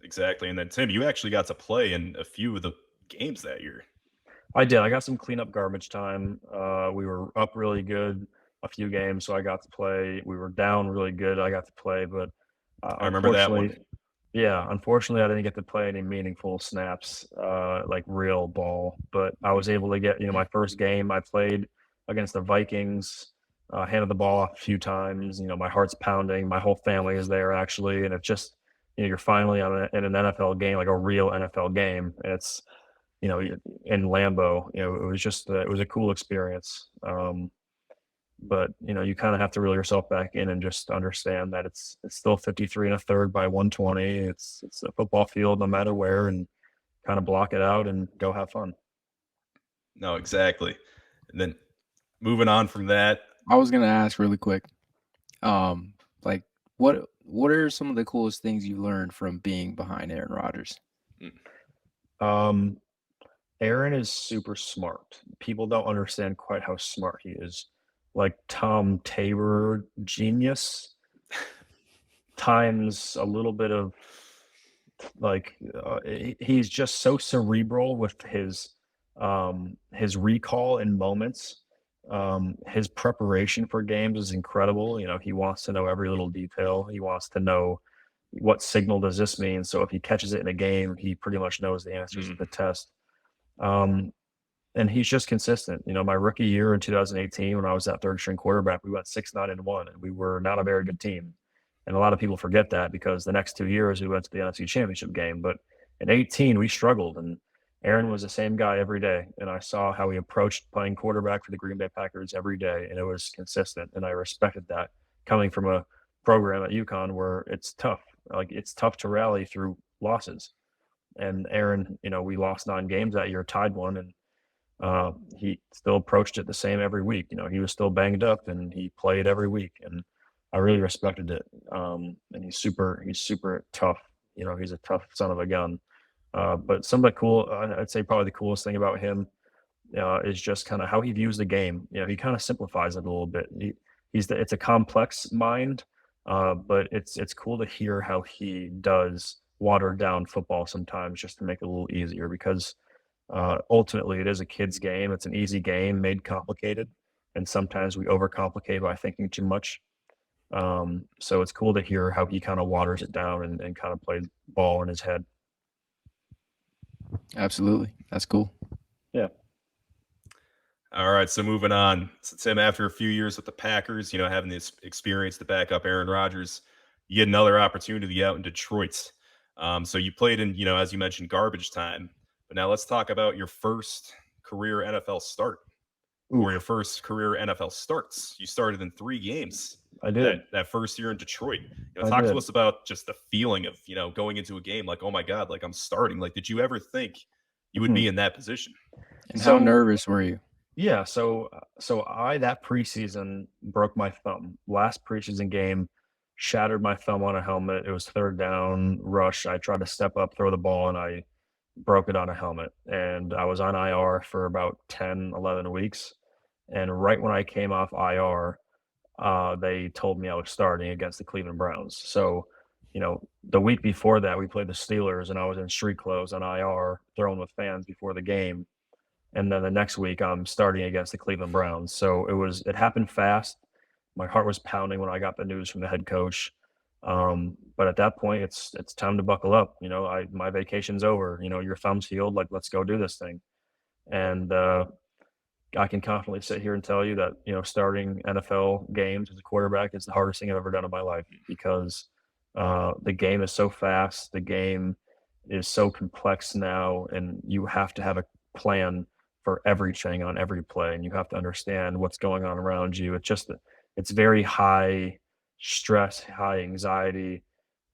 [SPEAKER 1] Exactly. And then Tim, you actually got to play in a few of the games that year.
[SPEAKER 2] I did. I got some cleanup garbage time. We were up really good a few games, so I got to play. We were down really good. I got to play, but
[SPEAKER 1] I remember that one.
[SPEAKER 2] unfortunately, I didn't get to play any meaningful snaps, like real ball. But I was able to get, my first game. I played against the Vikings. Handed the ball off a few times. My heart's pounding. My whole family is there actually, and it's just, you're finally in an NFL game, like a real NFL game. And it's in Lambeau. It was just it was a cool experience. but you kind of have to reel yourself back in and just understand that it's still 53 and a third by 120. It's a football field no matter where, and kind of block it out and go have fun.
[SPEAKER 1] No, exactly. And then moving on from that,
[SPEAKER 3] I was gonna ask really quick, um, like what are some of the coolest things you learned from being behind Aaron Rodgers?
[SPEAKER 1] mm,
[SPEAKER 2] Um, Aaron is super smart. People don't understand quite how smart he is. Like Tom Tabor genius times a little bit of like he's just so cerebral with his recall in moments. His preparation for games is incredible. He wants to know every little detail. He wants to know what signal does this mean. So if he catches it in a game, he pretty much knows the answers to
[SPEAKER 1] mm,
[SPEAKER 2] the test. Um, and he's just consistent. My rookie year in 2018, when I was that third string quarterback, we went 6-9-1, and we were not a very good team. And a lot of people forget that because the next 2 years we went to the NFC Championship game. But in 18, we struggled, and Aaron was the same guy every day. And I saw how he approached playing quarterback for the Green Bay Packers every day, and it was consistent. And I respected that coming from a program at UConn where it's tough. Like it's tough to rally through losses. And Aaron, we lost 9 games that year, tied one, and he still approached it the same every week. He was still banged up and he played every week, and I really respected it. And he's super tough. He's a tough son of a gun. But some of the cool, I'd say probably the coolest thing about him is just kind of how he views the game. He kind of simplifies it a little bit. It's a complex mind, but it's cool to hear how he does water down football sometimes just to make it a little easier because ultimately, it is a kid's game. It's an easy game made complicated, and sometimes we overcomplicate by thinking too much. So it's cool to hear how he kind of waters it down and kind of plays ball in his head.
[SPEAKER 3] Absolutely, that's cool.
[SPEAKER 2] Yeah.
[SPEAKER 1] all right. So moving on. So Tim, after a few years with the Packers, having this experience to back up Aaron Rodgers, you get another opportunity out in Detroit. So you played in, as you mentioned, garbage time. But now let's talk about your first career NFL start. Or your
[SPEAKER 2] Oof,
[SPEAKER 1] first career NFL starts. You started in 3 games
[SPEAKER 2] I
[SPEAKER 1] that
[SPEAKER 2] did.
[SPEAKER 1] that first year in Detroit.
[SPEAKER 2] I
[SPEAKER 1] Talk to
[SPEAKER 2] did.
[SPEAKER 1] us about just the feeling of going into a game like, oh my god, like I'm starting. Like, did you ever think you would
[SPEAKER 2] Mhm.
[SPEAKER 1] be in that position?
[SPEAKER 3] And how
[SPEAKER 2] So
[SPEAKER 3] nervous were you?
[SPEAKER 2] yeah, so I that preseason broke my thumb. Last preseason game, shattered my thumb on a helmet. It was third down rush. I tried to step up, throw the ball, and I broke it on a helmet. And I was on IR for about 10, 11 weeks. And right when I came off IR, they told me I was starting against the Cleveland Browns. So, the week before that, we played the Steelers, and I was in street clothes on IR, throwing with fans before the game. And then the next week, I'm starting against the Cleveland Browns. So it happened fast. My heart was pounding when I got the news from the head coach. But at that point, it's time to buckle up. My vacation's over. Your thumb's healed. Like, let's go do this thing. And I can confidently sit here and tell you that starting NFL games as a quarterback is the hardest thing I've ever done in my life because the game is so fast, the game is so complex now, and you have to have a plan for everything on every play, and you have to understand what's going on around you. It's very high stress, high anxiety,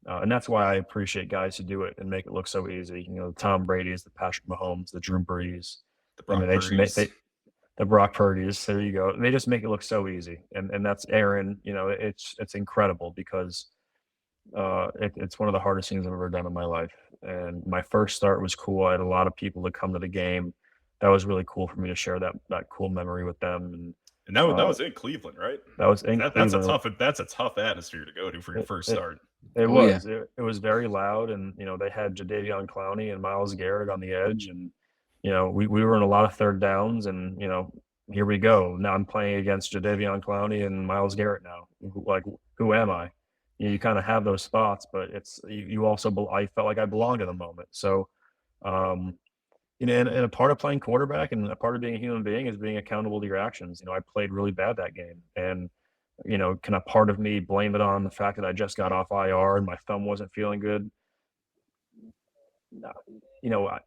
[SPEAKER 2] and that's why I appreciate guys who do it and make it look so easy. The Tom Brady's, the Patrick Mahomes, the Drew Brees.
[SPEAKER 1] The
[SPEAKER 2] I mean,
[SPEAKER 1] Brock
[SPEAKER 2] they just make
[SPEAKER 1] Purdy's,
[SPEAKER 2] they the Brock Purdy's. There you go. They just make it look so easy, and that's Aaron. It's incredible because it's one of the hardest things I've ever done in my life. And my first start was cool. I had a lot of people to come to the game. That was really cool for me to share that cool memory with them. And
[SPEAKER 1] and that
[SPEAKER 2] uh,
[SPEAKER 1] was in Cleveland, right?
[SPEAKER 2] that was in Cleveland.
[SPEAKER 1] That's a tough atmosphere to go to for your
[SPEAKER 2] It,
[SPEAKER 1] first
[SPEAKER 2] it,
[SPEAKER 1] start.
[SPEAKER 2] it
[SPEAKER 3] Oh yeah,
[SPEAKER 2] was. It was very loud, and they had Jadavion Clowney and Miles Garrett on the edge, and we were in a lot of third downs, and here we go. Now I'm playing against Jadavion Clowney and Miles Garrett now. Like, who am I? You kind of have those thoughts, but you also I felt like I belonged in the moment. So, um, and a part of playing quarterback and a part of being a human being is being accountable to your actions. I played really bad that game, and can a part of me blame it on the fact that I just got off IR and my thumb wasn't feeling good? No.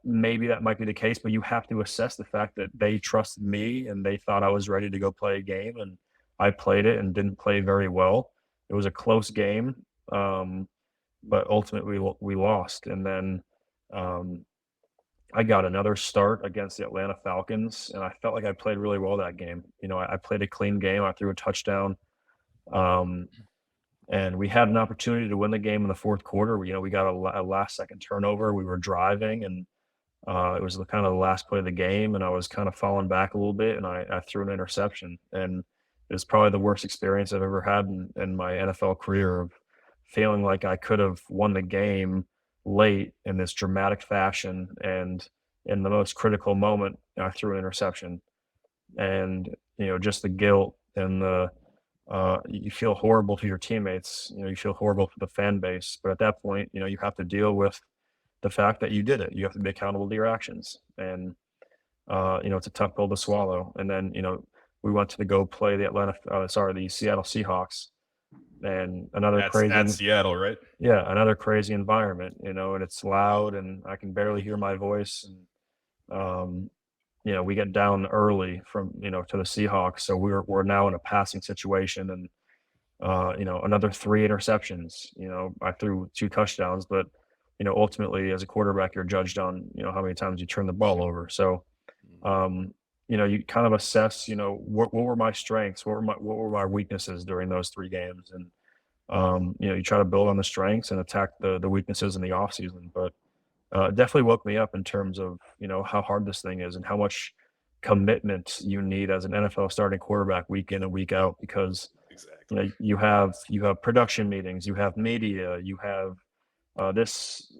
[SPEAKER 2] Maybe that might be the case, but you have to assess the fact that they trusted me and they thought I was ready to go play a game, and I played it and didn't play very well. It was a close game, but ultimately we lost. And then um, I got another start against the Atlanta Falcons, and I felt like I played really well that game. I played a clean game. I threw a touchdown, um, and we had an opportunity to win the game in the fourth quarter. We got a last second turnover. We were driving, and it was the kind of the last play of the game, and I was kind of falling back a little bit, and I threw an interception, and it was probably the worst experience I've ever had in my NFL career of feeling like I could have won the game late in this dramatic fashion, and in the most critical moment, I threw an interception, and just the guilt and the you feel horrible to your teammates, you feel horrible for the fan base, but at that point, you have to deal with the fact that you did it. You have to be accountable to your actions, and it's a tough pill to swallow. And then we went to go play the Seattle Seahawks, and
[SPEAKER 1] That's at Seattle, right?
[SPEAKER 2] another crazy environment, and it's loud, and I can barely hear my voice, and we get down early from to the Seahawks, so we're now in a passing situation, and another three interceptions. I threw two touchdowns, but ultimately as a quarterback, you're judged on how many times you turn the ball over. So you kind of assess what were my strengths, what were my weaknesses during those three games, and you try to build on the strengths and attack the weaknesses in the off season. But it definitely woke me up in terms of how hard this thing is and how much commitment you need as an NFL starting quarterback week in and week out, because
[SPEAKER 1] Exactly.
[SPEAKER 2] you have production meetings, you have media, you have this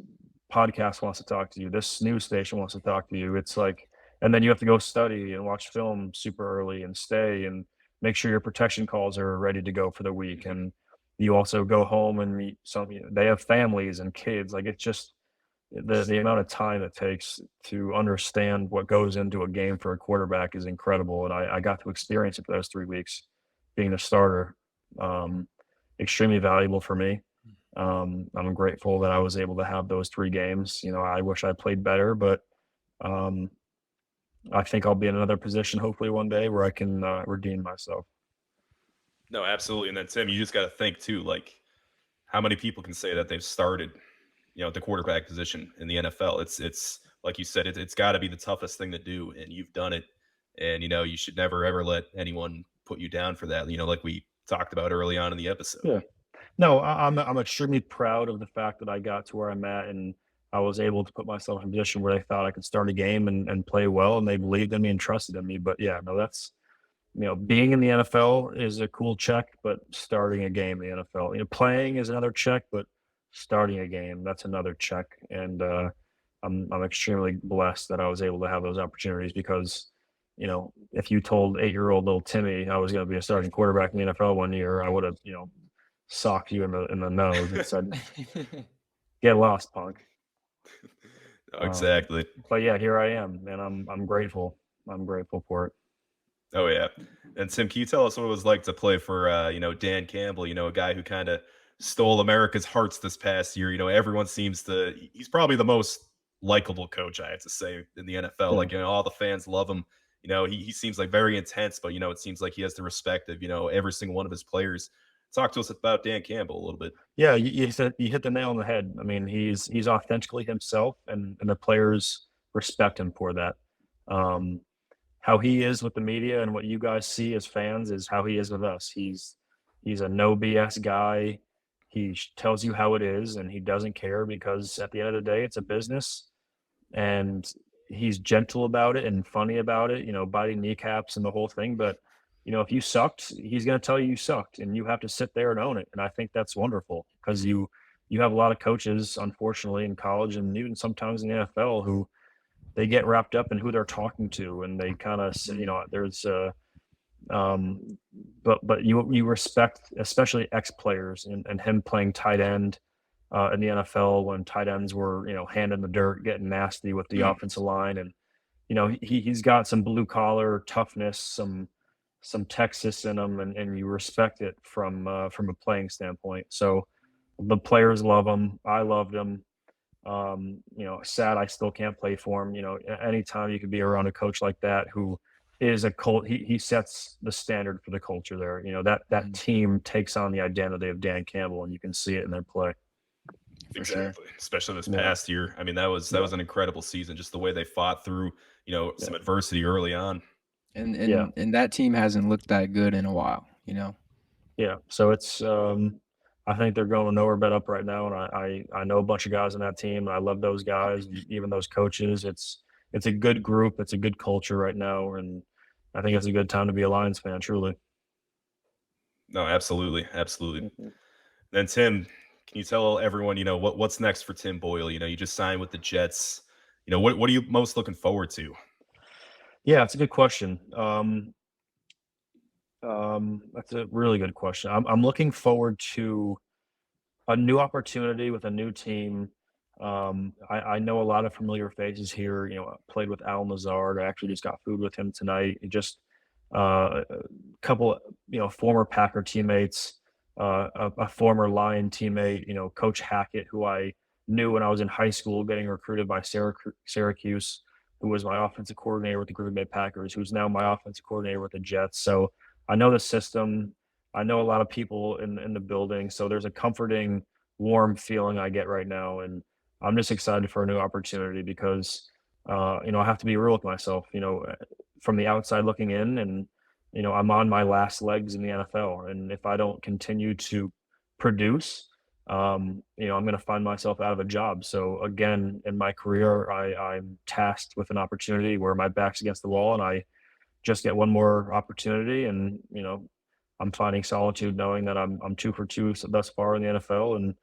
[SPEAKER 2] podcast wants to talk to you, this news station wants to talk to you. It's like, and then you have to go study and watch film super early and stay and make sure your protection calls are ready to go for the week. And you also go home and meet they have families and kids. Like, it's just the amount of time it takes to understand what goes into a game for a quarterback is incredible. And I got to experience it for those 3 weeks being a starter. Um, Extremely valuable for me. I'm grateful that I was able to have those 3 games. I wish I played better, but um, I think I'll be in another position hopefully one day where I can redeem myself.
[SPEAKER 1] No, absolutely. And then Tim, you just got to think too, like how many people can say that they've started, at the quarterback position in the NFL? It's like you said, it's got to be the toughest thing to do, and you've done it. And you should never ever let anyone put you down for that. Like we talked about early on in the episode.
[SPEAKER 2] Yeah. No, I'm extremely proud of the fact that I got to where I'm at, and I was able to put myself in a position where they thought I could start a game and play well, and they believed in me and trusted in me. But yeah, no, that's being in the NFL is a cool check, but starting a game in the NFL, playing is another check, but starting a game, that's another check. And I'm extremely blessed that I was able to have those opportunities, because if you told 8-year-old little Timmy I was going to be a starting quarterback in the NFL one year, I would have socked you in the nose and said, "Get lost, punk." Um,
[SPEAKER 1] Exactly.
[SPEAKER 2] but yeah, here I am, and I'm grateful. I'm grateful for it.
[SPEAKER 1] Oh yeah. And Tim, can you tell us what it was like to play for Dan Campbell, a guy who kind of stole America's hearts this past year. Everyone seems to he's probably the most likable coach, I have to say, in the NFL.
[SPEAKER 2] Yeah.
[SPEAKER 1] Like, all the fans love him. He seems like very intense, but it seems like he has the respect of, every single one of his players. Talk to us about Dan Campbell a little bit.
[SPEAKER 2] Yeah, you hit the nail on the head. I mean, he's authentically himself, and the players respect him for that. Um, how he is with the media and what you guys see as fans is how he is with us. He's a no BS guy. He tells you how it is, and he doesn't care, because at the end of the day, it's a business, and he's gentle about it and funny about it, biting kneecaps and the whole thing. But if you sucked, he's going to tell you you sucked, and you have to sit there and own it. And I think that's wonderful, because you have a lot of coaches, unfortunately, in college and even sometimes in the NFL, who they get wrapped up in who they're talking to, and they kind of there's um but you respect especially ex players, and him playing tight end in the NFL when tight ends were hand in the dirt, getting nasty with the offensive line. And he's got some blue collar toughness, some Texas in him, and you respect it from a playing standpoint. So the players love him. I loved him. Sad I still can't play for him. Anytime you could be around a coach like that who is a cult. He sets the standard for the culture there. That
[SPEAKER 3] Mhm.
[SPEAKER 2] team takes on the identity of Dan Campbell, and you can see it in their play.
[SPEAKER 3] For sure.
[SPEAKER 1] Exactly, especially this
[SPEAKER 2] Yeah,
[SPEAKER 1] past year. I mean, that was
[SPEAKER 2] yeah,
[SPEAKER 1] an incredible season, just the way they fought through,
[SPEAKER 2] yeah,
[SPEAKER 1] some adversity early on.
[SPEAKER 3] And
[SPEAKER 2] yeah,
[SPEAKER 3] and and that team hasn't looked that good in a while, you know?
[SPEAKER 2] yeah. So it's I think they're going nowhere but up right now, and I know a bunch of guys on that team, and I love those guys, and even those coaches. It's a good group. It's a good culture right now, and I think it's a good time to be a Lions fan. Truly.
[SPEAKER 1] No, absolutely, absolutely.
[SPEAKER 2] Mhm.
[SPEAKER 1] Then Tim, can you tell everyone, what's next for Tim Boyle? You just signed with the Jets. What are you most looking forward to?
[SPEAKER 2] Yeah, it's a good question. That's a really good question. I'm looking forward to a new opportunity with a new team. I know a lot of familiar faces here. I played with Al Nazard. I actually just got food with him tonight. Just a couple, former Packer teammates, a former Lion teammate, Coach Hackett, who I knew when I was in high school, getting recruited by Syracuse, who was my offensive coordinator with the Green Bay Packers, who's now my offensive coordinator with the Jets. So I know the system. I know a lot of people in the building. So there's a comforting, warm feeling I get right now, and I'm just excited for a new opportunity because I have to be real with myself. From the outside looking in, and I'm on my last legs in the NFL, and if I don't continue to produce, I'm going to find myself out of a job. So again, in my career, I'm tasked with an opportunity where my back's against the wall, and I just get one more opportunity, and I'm finding solitude knowing that I'm 2 for 2 thus far in the NFL, and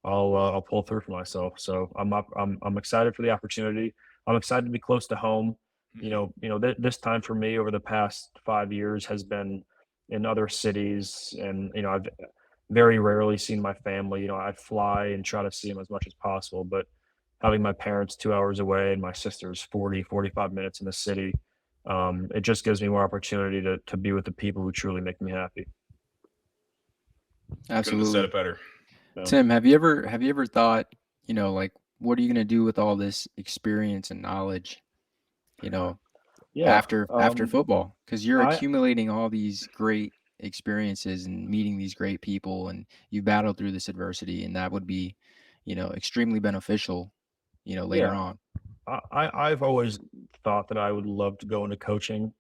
[SPEAKER 2] I'll pull through for myself. So I'm excited for the opportunity. I'm excited to be close to home.
[SPEAKER 1] Mhm.
[SPEAKER 2] This time for me over the past 5 years has been in other cities, and I've very rarely seen my family. I fly and try to see them as much as possible, but having my parents 2 hours away and my sister's 45 minutes in the city, it just gives me more opportunity to be with the people who truly make me happy.
[SPEAKER 1] Couldn't have said
[SPEAKER 3] Absolutely.
[SPEAKER 1] it better.
[SPEAKER 2] So,
[SPEAKER 3] Tim, have you ever thought, like, what are you gonna do with all this experience and knowledge, you know,
[SPEAKER 2] yeah,
[SPEAKER 3] after football? Because 'Cause you're
[SPEAKER 2] I
[SPEAKER 3] accumulating all these great experiences and meeting these great people, and you battled through this adversity, and that would be, extremely beneficial, later
[SPEAKER 2] yeah,
[SPEAKER 3] on.
[SPEAKER 2] I've always thought that I would love to go into coaching.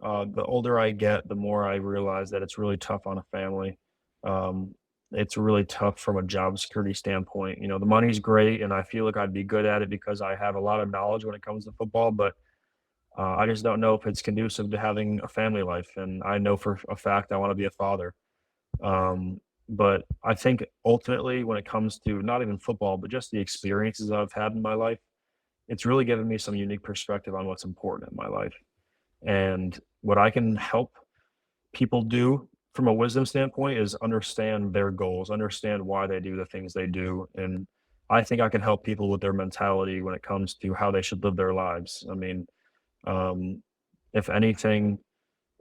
[SPEAKER 2] The older I get, the more I realize that it's really tough on a family. Um, it's really tough from a job security standpoint. The money's great, and I feel like I'd be good at it because I have a lot of knowledge when it comes to football, but I just don't know if it's conducive to having a family life. And I know for a fact I want to be a father. But I think ultimately, when it comes to not even football, but just the experiences I've had in my life, it's really given me some unique perspective on what's important in my life. And what I can help people do from a wisdom standpoint is understand their goals, understand why they do the things they do. And I think I can help people with their mentality when it comes to how they should live their lives. I mean, um, if anything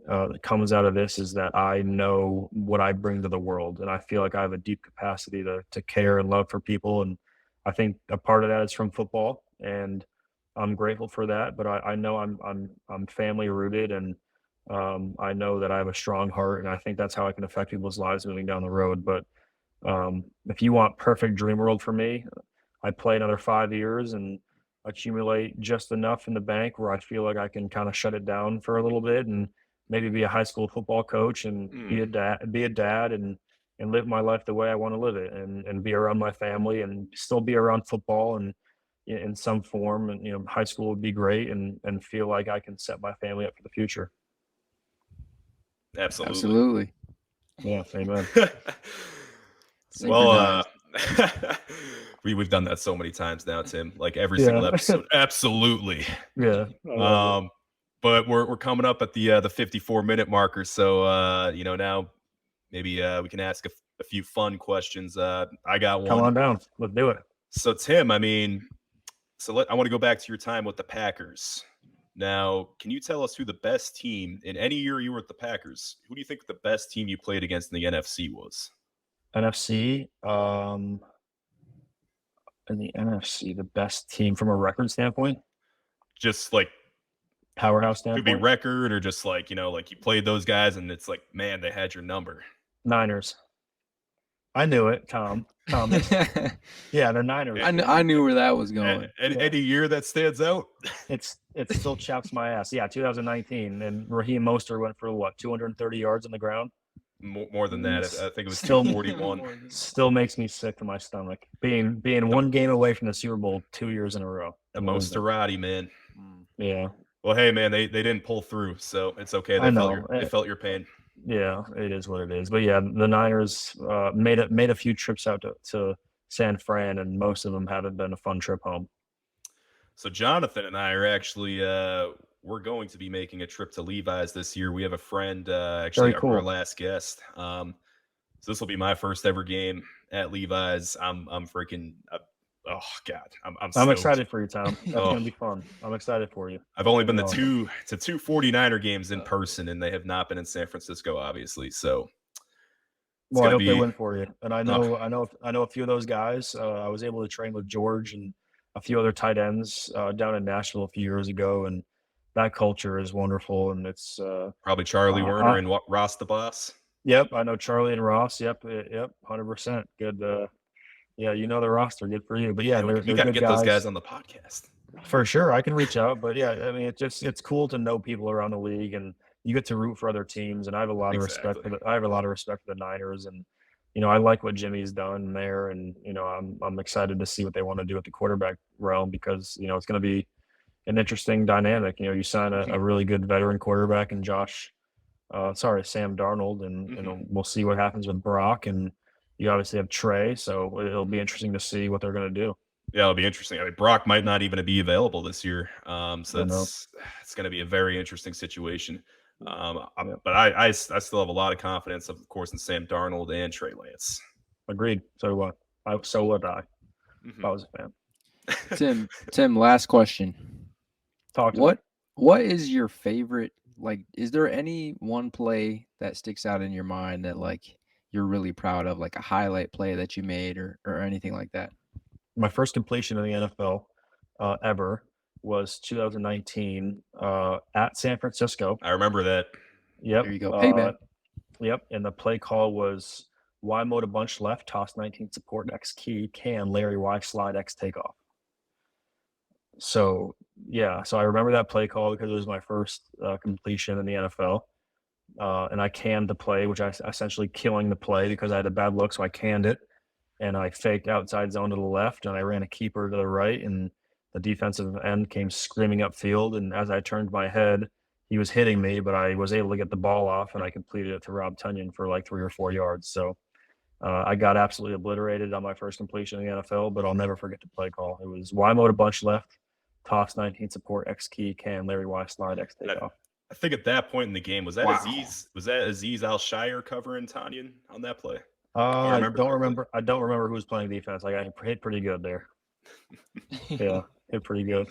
[SPEAKER 2] that comes out of this is that I know what I bring to the world, and I feel like I have a deep capacity to care and love for people, and I think a part of that is from football, and I'm grateful for that. But I know I'm family rooted, and I know that I have a strong heart, and I think that's how I can affect people's lives moving down the road. But if you want perfect dream world for me, I play another 5 years and accumulate just enough in the bank where I feel like I can kind of shut it down for a little bit and maybe be a high school football coach and
[SPEAKER 1] Mm,
[SPEAKER 2] be a dad and live my life the way I want to live it and be around my family and still be around football and in some form. And high school would be great and feel like I can set my family up for the future.
[SPEAKER 1] absolutely.
[SPEAKER 3] Absolutely.
[SPEAKER 2] Yeah, amen.
[SPEAKER 1] Well,
[SPEAKER 3] Synchronized.
[SPEAKER 1] we've done that so many times now, Tim. Like every
[SPEAKER 2] Yeah.
[SPEAKER 1] single episode. Absolutely.
[SPEAKER 2] Yeah, I love it.
[SPEAKER 1] Um, but we're coming up at the 54-minute marker, so now maybe we can ask a few fun questions. I got
[SPEAKER 2] Come
[SPEAKER 1] one.
[SPEAKER 2] on down. Let's do it.
[SPEAKER 1] So Tim, I mean, I want to go back to your time with the Packers. Now, can you tell us who the best team in any year you were at the Packers? Who do you think the best team you played against in the NFC was?
[SPEAKER 2] NFC, in the NFC, the best team from a record standpoint?
[SPEAKER 1] Just like
[SPEAKER 2] Powerhouse
[SPEAKER 1] Could be
[SPEAKER 2] standpoint,
[SPEAKER 1] record or just like, like you played those guys and it's like, man, they had your number.
[SPEAKER 2] Niners. I knew it, Tom. Yeah, the Niners.
[SPEAKER 3] I knew where that was
[SPEAKER 1] A-
[SPEAKER 3] going.
[SPEAKER 1] Any year that stands out?
[SPEAKER 2] It still chaps my ass. Yeah, 2019, and Raheem Mostert went for what 230 yards on the ground.
[SPEAKER 1] More than that. I think it was
[SPEAKER 2] Still-
[SPEAKER 1] 241.
[SPEAKER 2] Still makes me sick to my stomach. Being one game away from the Super Bowl 2 years in a row.
[SPEAKER 1] The
[SPEAKER 2] and losing.
[SPEAKER 1] Mosterati, man.
[SPEAKER 2] Yeah,
[SPEAKER 1] Well, hey, man, they didn't pull through, so it's okay.
[SPEAKER 2] I
[SPEAKER 1] They felt your pain.
[SPEAKER 2] yeah, it is what it is. But yeah, the Niners made a few trips out to San Fran, and most of them haven't been a fun trip home.
[SPEAKER 1] So Jonathan and I are actually we're going to be making a trip to Levi's this year. We have a friend, actually
[SPEAKER 2] Very cool.
[SPEAKER 1] our last guest. So this will be my first ever game at Levi's. I'm freaking. Oh God, I'm stoked.
[SPEAKER 2] excited for you, Tom. That's
[SPEAKER 1] Oh.
[SPEAKER 2] gonna be fun. I'm excited for you.
[SPEAKER 1] I've only been to
[SPEAKER 2] Oh.
[SPEAKER 1] two 49er games in person, and they have not been in San Francisco, obviously. So
[SPEAKER 2] Well, I
[SPEAKER 1] gonna
[SPEAKER 2] hope they
[SPEAKER 1] be-
[SPEAKER 2] win for you. And I know a few of those guys. I was able to train with George and a few other tight ends down in Nashville a few years ago, and that culture is wonderful. And it's
[SPEAKER 1] probably Charlie
[SPEAKER 2] Uh,
[SPEAKER 1] Werner and Ross the Boss.
[SPEAKER 2] yep, I know Charlie and Ross. Yep, 100%. Good. Yeah, you know the roster. Good for you. But yeah,
[SPEAKER 1] Yeah,
[SPEAKER 2] they're
[SPEAKER 1] we got to
[SPEAKER 2] good
[SPEAKER 1] get those guys on the podcast.
[SPEAKER 2] for sure. I can reach out, but yeah, I mean, it's cool to know people around the league, and you get to root for other teams. And I have a lot of respect for the Niners, and I like what Jimmy's done there, and I'm excited to see what they want to do at the quarterback realm because it's going to be an interesting dynamic. You sign a really good veteran quarterback and Sam Darnold, and we'll see what happens with Brock, and you obviously have Trey, so it'll be interesting to see what they're going to do.
[SPEAKER 1] Yeah, it'll be interesting. I mean, Brock might not even be available this year, so
[SPEAKER 2] I know.
[SPEAKER 1] it's going to be a very interesting situation.
[SPEAKER 2] Yep.
[SPEAKER 1] But I still have a lot of confidence, of course, in Sam Darnold and Trey Lance.
[SPEAKER 2] Agreed. So what? So would I. If I was a fan.
[SPEAKER 3] Tim, last question.
[SPEAKER 2] Talk to me.
[SPEAKER 3] What is your favorite? Like, is there any one play that sticks out in your mind that like you're really proud of, like a highlight play that you made or anything like that?
[SPEAKER 2] My first completion in the NFL ever was 2019 at San Francisco.
[SPEAKER 1] I remember that.
[SPEAKER 2] Yep.
[SPEAKER 3] There you go. Payback.
[SPEAKER 2] Yep. And the play call was Y mode a bunch left, toss 19 support X key, can Larry Y slide X takeoff. So yeah, so I remember that play call because it was my first completion in the NFL. And I canned the play, which I essentially killing the play because I had a bad look. So I canned it and I faked outside zone to the left and I ran a keeper to the right and the defensive end came screaming upfield. And as I turned my head, he was hitting me, but I was able to get the ball off and I completed it to Rob Tunyon for like 3 or 4 yards. So I got absolutely obliterated on my first completion in the NFL, but I'll never forget the play call. It was Y mode a bunch left, toss 19 support X key, can Larry Y slide X takeoff.
[SPEAKER 1] I think at that point in the game, was that
[SPEAKER 3] Wow.
[SPEAKER 1] Aziz Al-Shire covering Tanyan on that play?
[SPEAKER 2] I don't remember who was playing defense. Like I hit pretty good there. Yeah, hit pretty good.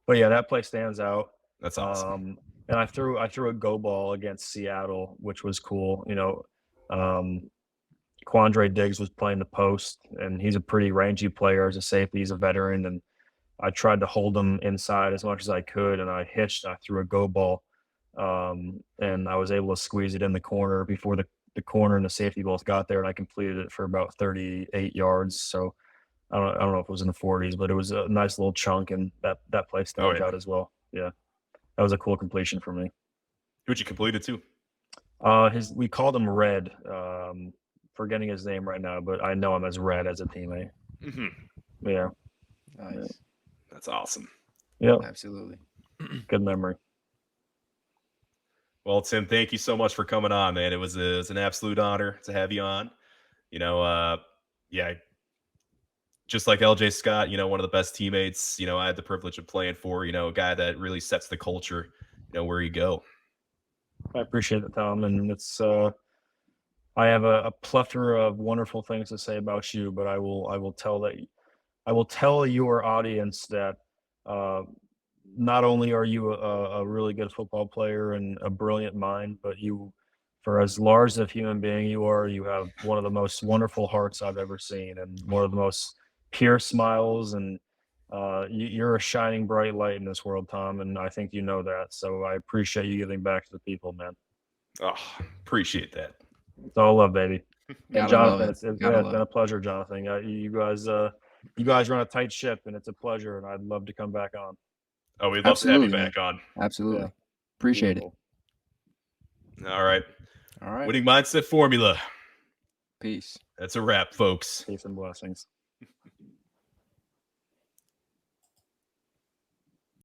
[SPEAKER 2] But yeah, that play stands out.
[SPEAKER 1] That's awesome.
[SPEAKER 2] And I threw a go ball against Seattle, which was cool. Quandre Diggs was playing the post, and he's a pretty rangy player as a safety. He's a veteran, and I tried to hold him inside as much as I could, and I hitched. I threw a go ball, and I was able to squeeze it in the corner before the corner and the safety both got there, and I completed it for about 38 yards. So I don't know if it was in the 40s, but it was a nice little chunk, and that play stands out as well. Yeah, that was a cool completion for me.
[SPEAKER 1] Who'd you complete it to?
[SPEAKER 2] We called him Red. Forgetting his name right now, but I know him as Red as a teammate. Yeah.
[SPEAKER 3] Nice.
[SPEAKER 1] That's awesome.
[SPEAKER 2] Yeah.
[SPEAKER 3] Absolutely.
[SPEAKER 2] Good memory.
[SPEAKER 1] Well, Tim, thank you so much for coming on, man. It was an absolute honor to have you on. Yeah, just like LJ Scott, one of the best teammates, I had the privilege of playing for, a guy that really sets the culture, where you go.
[SPEAKER 2] I appreciate it, Tom. And it's, I have a plethora of wonderful things to say about you, but I will tell your audience that not only are you a really good football player and a brilliant mind, but for as large of a human being you are, you have one of the most wonderful hearts I've ever seen and one of the most pure smiles. And You're a shining bright light in this world, Tom, and I think you know that. So I appreciate you giving back to the people, man.
[SPEAKER 1] Oh, appreciate that.
[SPEAKER 2] It's all love, baby. And
[SPEAKER 3] Gotta love
[SPEAKER 2] Jonathan,
[SPEAKER 3] it.
[SPEAKER 2] it's
[SPEAKER 3] Gotta
[SPEAKER 2] it's
[SPEAKER 3] love
[SPEAKER 2] been a
[SPEAKER 3] it.
[SPEAKER 2] pleasure, Jonathan. You guys run a tight ship, and it's a pleasure. And I'd love to come back on.
[SPEAKER 1] Oh, we'd love to have you
[SPEAKER 3] Absolutely, man.
[SPEAKER 1] back on.
[SPEAKER 2] Yeah,
[SPEAKER 3] Absolutely. Appreciate it.
[SPEAKER 2] beautiful.
[SPEAKER 1] All right.
[SPEAKER 3] All right.
[SPEAKER 1] Winning Mindset Formula.
[SPEAKER 3] Peace.
[SPEAKER 1] That's a wrap, folks.
[SPEAKER 2] Peace and blessings.